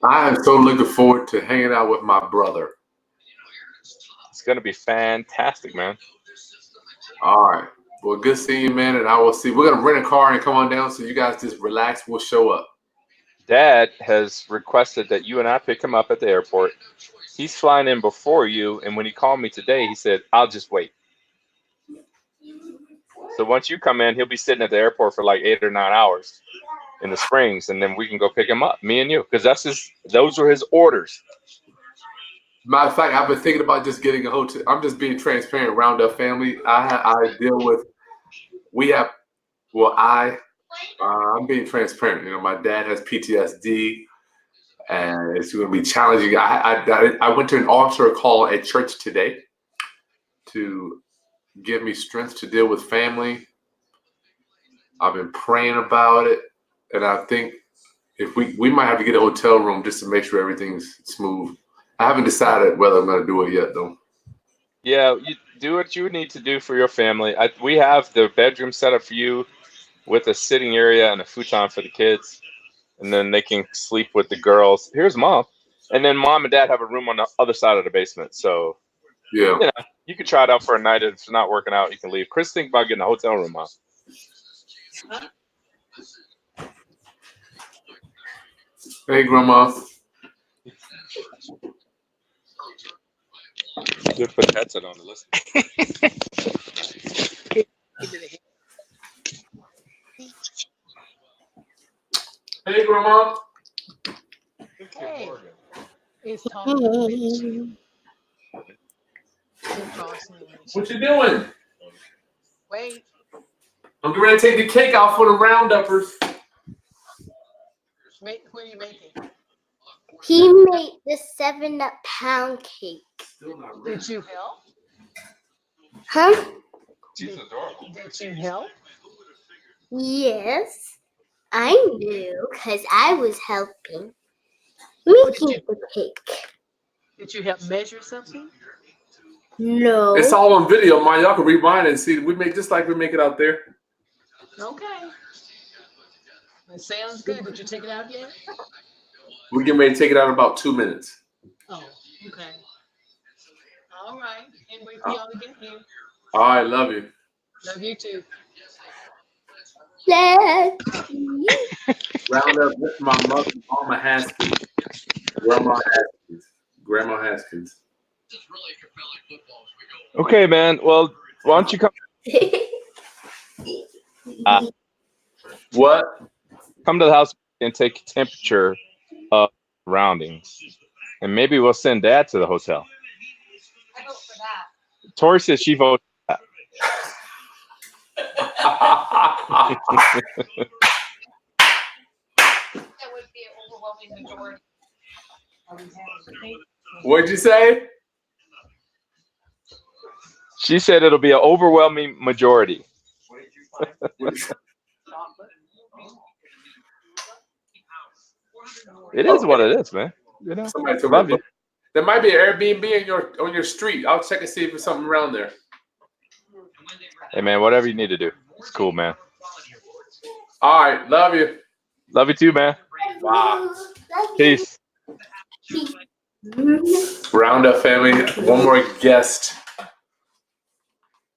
I am so looking forward to hanging out with my brother. It's gonna be fantastic, man. All right. Well, good seeing you, man. And I will see. We're gonna rent a car and come on down so you guys just relax. We'll show up. Dad has requested that you and I pick him up at the airport. He's flying in before you, and when he called me today, he said, I'll just wait. So once you come in, he'll be sitting at the airport for like 8 or 9 hours in the Springs, and then we can go pick him up, me and you, because those were his orders. Matter of fact, I've been thinking about just getting a hotel. I'm just being transparent. Roundup family. I deal with. We have. Well, I'm being transparent. You know, my dad has PTSD, and it's going to be challenging. I went to an altar call at church today to give me strength to deal with family. I've been praying about it, and I think if we might have to get a hotel room just to make sure everything's smooth. I haven't decided whether I'm going to do it yet, though. Yeah, you do what you need to do for your family. We have the bedroom set up for you with a sitting area and a futon for the kids, and then they can sleep with the girls. Here's mom, and then mom and dad have a room on the other side of the basement. So Yeah. you know, you can try it out for a night. If it's not working out, you can leave. Chris, think about getting a hotel room, mom. Hey, Grandma. Good put headset on to listen. Hey, Grandma. Hey, it's Tony. What you doing? Wait, I'm getting ready to take the cake out for the rounduppers. wait, who are you making? He made the 7-up pound cake. Did you help? Huh? She's adorable. Did you help? Yes. I knew because I was helping making the cake. Did you help measure something? No. It's all on video, man. Y'all can rewind and see. We make just like we make it out there. Okay. That sounds good. Did you take it out yet? We're getting ready to take it out in about 2 minutes. Oh, okay. All right. And wait for y'all to get here. All right, love you. Love you too. Let's see. Roundup with my mother, Mama Haskins. Grandma Haskins. Okay, man. Well, why don't you come What? to the house and take a temperature of surroundings, and maybe we'll send Dad to the hotel. I vote for that. Tori says she voted. That would be an overwhelming majority. What'd you say? She said it'll be an overwhelming majority. It is what it is, man. You know, Somebody told love me. you. There might be an Airbnb on your street. I'll check and see if there's something around there. Hey, man, whatever you need to do. It's cool, man. All right, love you. Love you too, man. Wow. Peace. Roundup family, one more guest.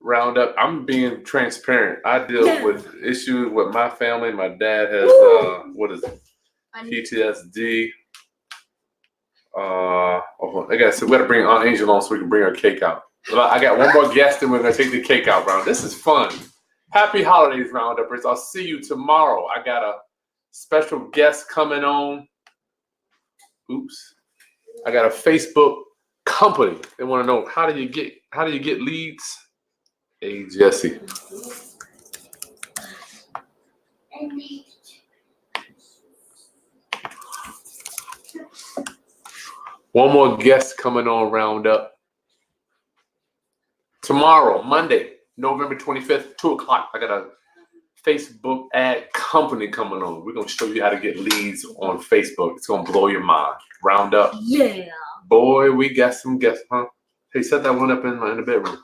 Roundup. I'm being transparent. I deal with issues with my family. My dad has what is it? PTSD. I guess we got to bring Aunt Angel on so we can bring her cake out. I got one more guest and we're gonna take the cake out round. This is fun. Happy holidays, Rounduppers. I'll see you tomorrow. I got a special guest coming on. Oops. I got a Facebook company. They want to know how do you get leads? Hey Jesse. One more guest coming on Roundup. Tomorrow, Monday, November 25th, 2 o'clock. I got a Facebook ad company coming on. We're going to show you how to get leads on Facebook. It's going to blow your mind. Roundup. Yeah. Boy, we got some guests, huh? Hey, set that one up in the bedroom.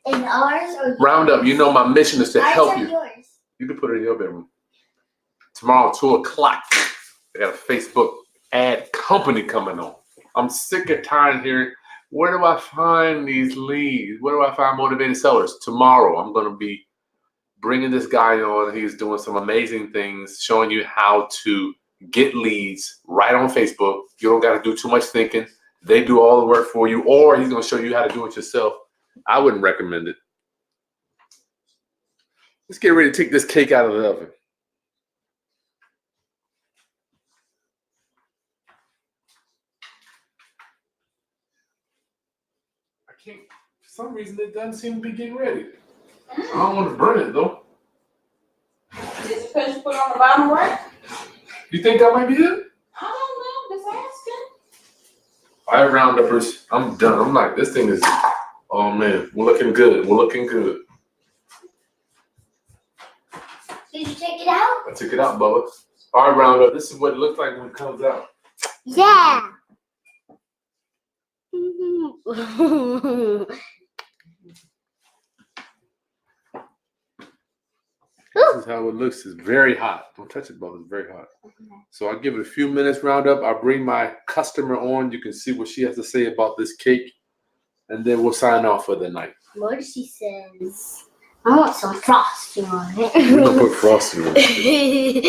In ours or yours? Roundup, you know my mission is to Ours help or you. yours? You can put it in your bedroom. Tomorrow, 2 o'clock. I got a Facebook ad company coming on. I'm sick and tired of hearing, where do I find these leads? Where do I find motivated sellers? Tomorrow, I'm going to be bringing this guy on. He's doing some amazing things, showing you how to get leads right on Facebook. You don't got to do too much thinking. They do all the work for you, or he's going to show you how to do it yourself. I wouldn't recommend it. Let's get ready to take this cake out of the oven. I can't, for some reason, it doesn't seem to be getting ready. I don't want to burn it, though. Is it because you put on the bottom right? You think that might be it? I don't know, just asking. All right, Rounduppers, I'm done. I'm like, this thing is, oh man, we're looking good. We're looking good. Did you take it out? I took it out, Bubba. All right, Roundup, this is what it looks like when it comes out. Yeah. This is how it looks. It's very hot. Don't touch it, Bubba. It's very hot. So I'll give it a few minutes, Roundup. I'll bring my customer on. You can see what she has to say about this cake. And then we'll sign off for the night. What she says? I want some frosting on it. We're going to put frosting on it.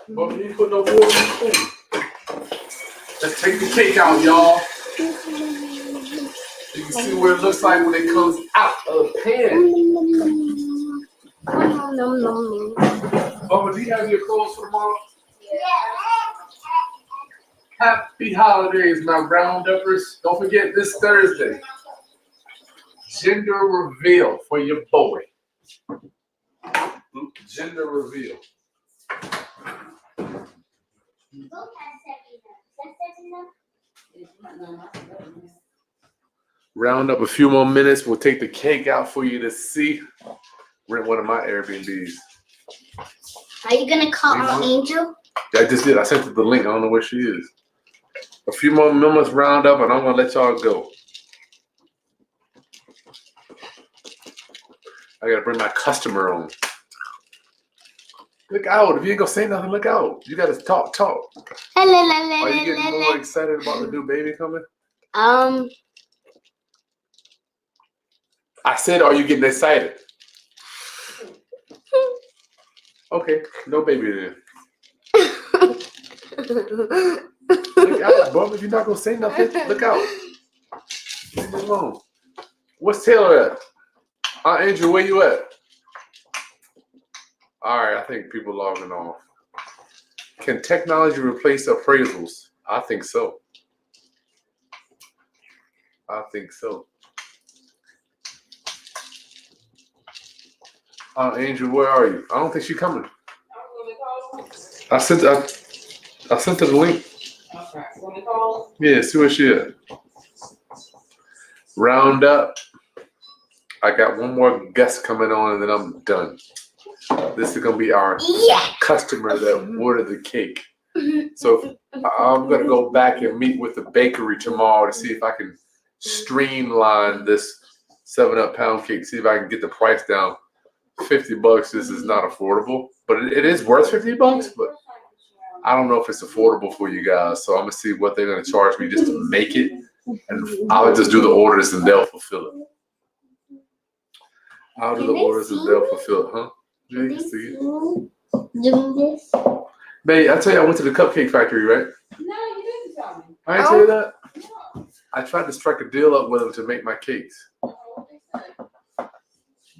Bubba, you put no water in the food. Let's take the cake out, y'all. You can see what it looks like when it comes out of the pan. Bubba, do you have your clothes for tomorrow? Happy holidays, my Rounduppers. Don't forget this Thursday. Gender reveal for your boy. Gender reveal. Round up a few more minutes. We'll take the cake out for you to see. Rent one of my Airbnbs. Are you gonna call Aunt Angel? I just did. I sent her the link. I don't know where she is. A few more minutes round up, and I'm gonna let y'all go. I gotta bring my customer on. Look out! If you ain't gonna say nothing, look out. You gotta talk. Are you getting more excited about the new baby coming? I said, are you getting excited? Okay, no baby then. Look out, bro. If you're not gonna say nothing, look out. Leave me alone. What's Taylor at? Aunt Angel, where you at? All right, I think people logging off. Can technology replace appraisals? I think so. Angel, where are you? I don't think she's coming. I sent her the link. Yeah, see where she at. Round up. I got one more guest coming on and then I'm done. This is gonna be our customer that ordered the cake. So I'm gonna go back and meet with the bakery tomorrow to see if I can streamline this 7-Up pound cake. See if I can get the price down. $50. This is not affordable, but it is worth $50. But I don't know if it's affordable for you guys. So I'm gonna see what they're gonna charge me just to make it, and I'll just do the orders and they'll fulfill it. I'll do the orders and they'll fulfill it, huh? Yeah, you can see it. Doing this. Babe, I tell you, I went to the cupcake factory, right? No, you didn't tell me. I didn't tell you that. No. I tried to strike a deal up with them to make my cakes.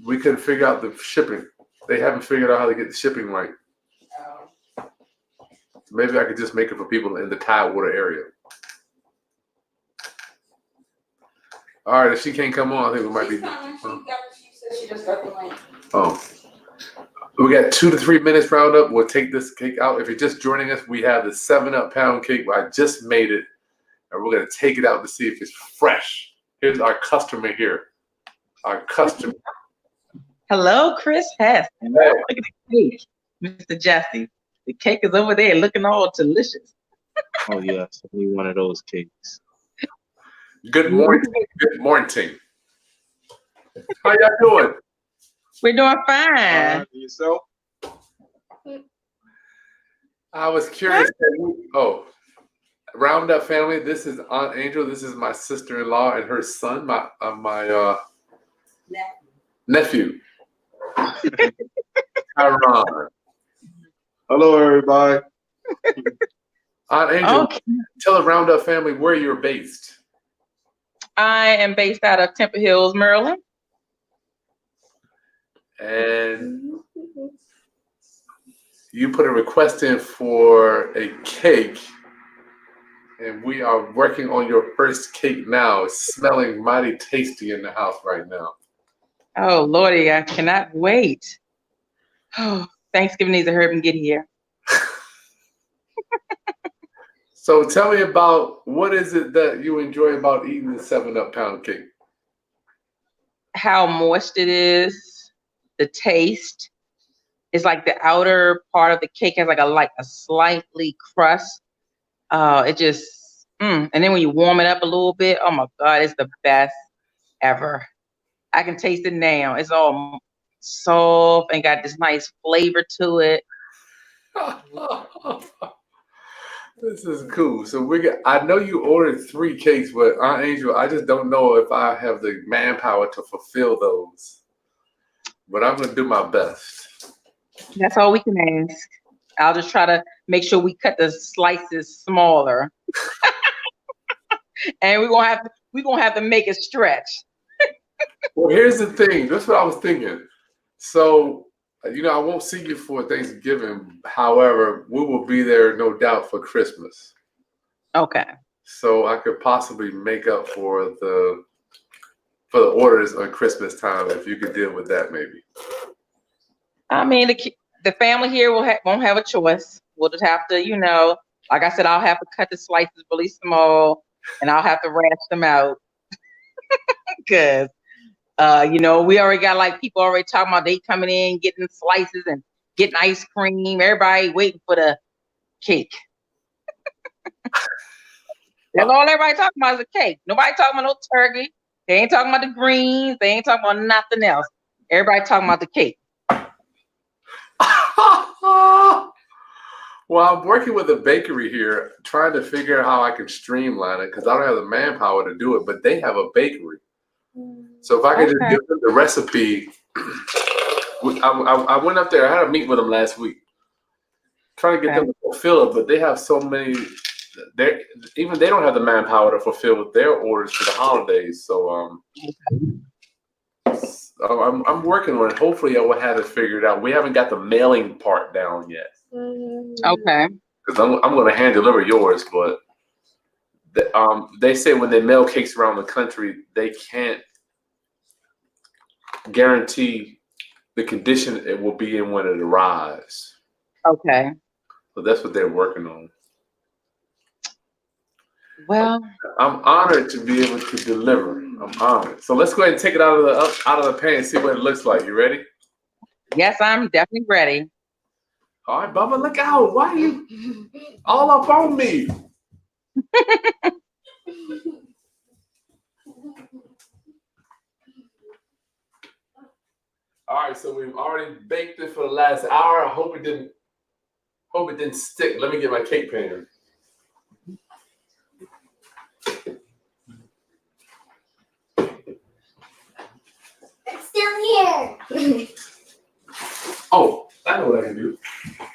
We couldn't figure out the shipping. They haven't figured out how to get the shipping right. Maybe I could just make it for people in the Tidewater area. All right, if she can't come on, I think we might be. She's coming. She said she just got the link. Oh, we got 2 to 3 minutes round up. We'll take this cake out. If you're just joining us, we have the 7-Up pound cake. I just made it, and we're gonna take it out to see if it's fresh. Here's our customer here. Our customer. Hello, Chris Hess. Look at the cake, Mr. Jesse. The cake is over there looking all delicious. Oh yes, I need one of those cakes. Good morning. Good morning. How y'all doing? We're doing fine. Yourself? I was curious. Roundup family. This is Aunt Angel. This is my sister-in-law and her son. My nephew. Tyron. Hello, everybody. Aunt Angel, Okay. tell the Roundup family where you're based. I am based out of Temple Hills, Maryland. And you put a request in for a cake, and we are working on your first cake now. It's smelling mighty tasty in the house right now. Oh, Lordy, I cannot wait. Oh, Thanksgiving needs to hurry and get here. So tell me about, what is it that you enjoy about eating the 7-Up pound cake? How moist it is, the taste. It's like the outer part of the cake has like a slightly crust. It just, and then when you warm it up a little bit, oh my God, it's the best ever. I can taste it now. It's all soft and got this nice flavor to it. This is cool. So I know you ordered 3 cakes, but Aunt Angel, I just don't know if I have the manpower to fulfill those. But I'm gonna do my best. That's all we can ask. I'll just try to make sure we cut the slices smaller. And we're gonna have to make it stretch. Well, here's the thing. That's what I was thinking. So, I won't see you for Thanksgiving. However, we will be there, no doubt, for Christmas. Okay. So I could possibly make up for the orders on Christmas time if you could deal with that, maybe. I mean, the family here won't have a choice. We'll just have to, like I said, I'll have to cut the slices really small, and I'll have to ration them out. Because, we already got people already talking about they coming in, getting slices and getting ice cream. Everybody waiting for the cake. That's all everybody talking about is a cake. Nobody talking about no turkey. They ain't talking about the greens. They ain't talking about nothing else. Everybody talking about the cake. Well, I'm working with a bakery here, trying to figure out how I can streamline it because I don't have the manpower to do it, but they have a bakery. So if I could just give them the recipe, I went up there. I had a meeting with them last week, trying to get them to fulfill it, but they have so many. They don't have the manpower to fulfill their orders for the holidays. So I'm working on it. Hopefully, I will have it figured out. We haven't got the mailing part down yet. Okay. Because I'm going to hand deliver yours, but they say when they mail cakes around the country, they can't guarantee the condition it will be in when it arrives. Okay. So that's what they're working on. Well, I'm honored to be able to deliver. I'm honored. So let's go ahead and take it out of the pan and see what it looks like. You ready? Yes, I'm definitely ready. All right, Bubba, look out. Why are you all up on me? right, so we've already baked it for the last hour. I hope it didn't stick. Let me get my cake pan. It's still here. Oh, I know what I can do.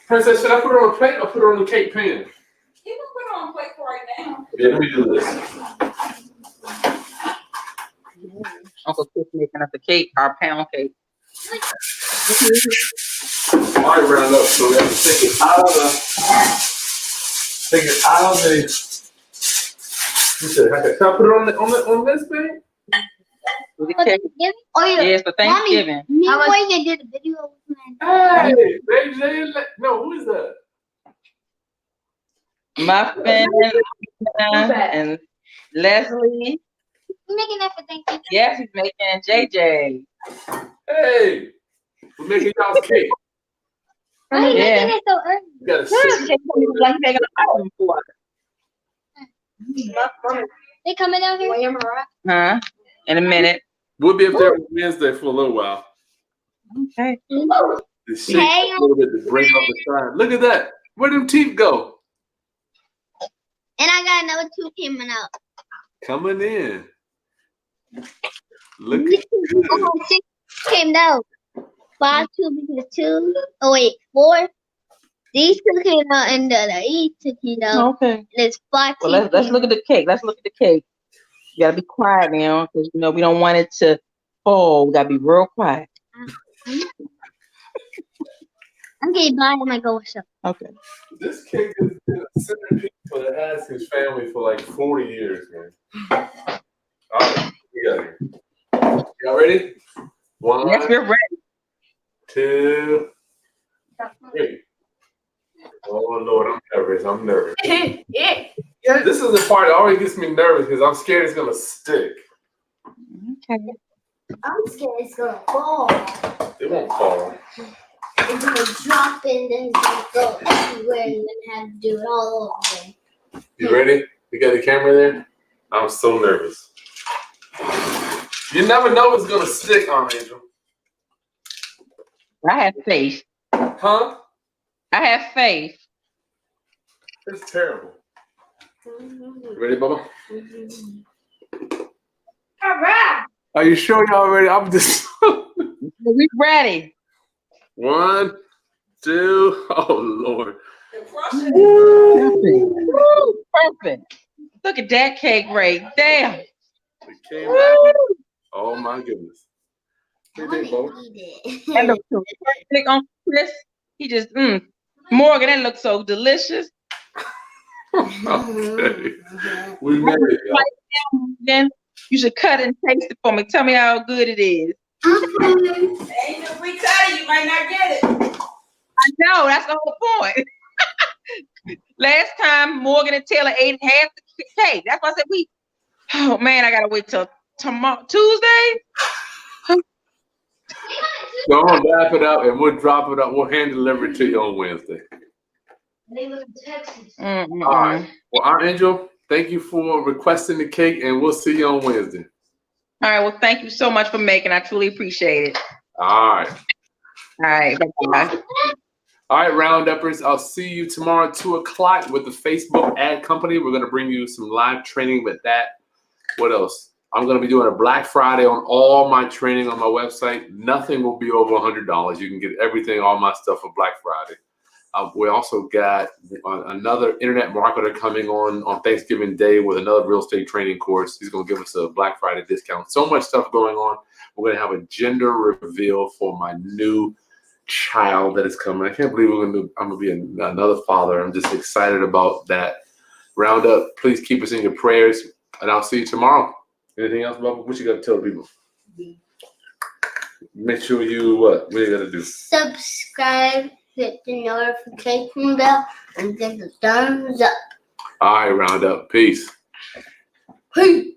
Princess, should I put it on a plate or put it on the cake pan? You can put it on a plate for right now. Yeah, let me do this. Uncle Chris making us a cake, our pound cake. All right, round up. So we have to take it out of the. You said, can I put it on this thing? Do the cake. Oh yeah. Yes, for Thanksgiving. Me and Morgan did a video with my Hey, baby, no, who is that? Muffin and Leslie. You making that for Thanksgiving? Yes, he's making JJ. Hey, we're making y'all's cake. Why are you Yeah. making it so early? You gotta Yeah, sit. JJ was like making an item for us. They coming down here? Huh? In a minute. We'll be up there on Wednesday for a little while. Okay. The shake a little bit to bring up the shine. Look at that. Where them teeth go? And I got another two coming out. Coming in. Looking good. Oh, 6 came out. 5, 2 because 2. Oh wait, 4. These 2 came out and these 2 came out. Okay. And it's 5. Well, let's look at the cake. Let's look at the cake. You gotta be quiet now, because we don't want it to fall. We gotta be real quiet. I'm getting by and I go with something. Okay. This kid has been a centerpiece for the ask his family for like 40 years, man. All right, we got here. Y'all ready? 1, Yes, we're ready. 2, 3. Oh Lord, I'm nervous. I'm nervous. Yeah, this is the part that always gets me nervous because I'm scared it's gonna stick. Okay. I'm scared it's gonna fall. It won't fall. It's gonna drop and then it's gonna go everywhere and then have to do it all over again. You ready? You got the camera there? I'm so nervous. You never know what's gonna stick on Angel. I have faith. Huh? I have faith. It's terrible. You ready, Bubba? All right. Are you sure y'all ready? I'm just. We ready. 1, 2. Oh Lord. Woo, perfect. Look at that cake right there. It came out. Oh my goodness. What do you think, Bubba? Eat it. That looks so perfect on Chris. He just, Morgan, that looks so delicious. Okay. We made it, y'all. Then you should cut and taste it for me. Tell me how good it is. Ain't no free cutting, you might not get it. I know, that's the whole point. Last time Morgan and Taylor ate half the cake. That's why I said oh man, I gotta wait till tomorrow, Tuesday. So I'm gonna wrap it up and we'll drop it up. We'll hand deliver it to you on Wednesday. They live in Texas. All right. Well, our Angel, thank you for requesting the cake, and we'll see you on Wednesday. All right. Well, thank you so much for making. I truly appreciate it. All right. All right. Bye-bye. All right, Rounduppers. I'll see you tomorrow at 2 o'clock with the Facebook ad company. We're gonna bring you some live training with that. What else? I'm going to be doing a Black Friday on all my training on my website. Nothing will be over $100. You can get everything, all my stuff for Black Friday. We also got another internet marketer coming on Thanksgiving Day with another real estate training course. He's going to give us a Black Friday discount. So much stuff going on. We're going to have a gender reveal for my new child that is coming. I can't believe I'm going to be another father. I'm just excited about that. Roundup, please keep us in your prayers, and I'll see you tomorrow. Anything else, Bubba? What you got to tell people? Make sure you what? What you got to do? Subscribe, hit the notification bell, and give the thumbs up. All right, Roundup. Peace. Peace.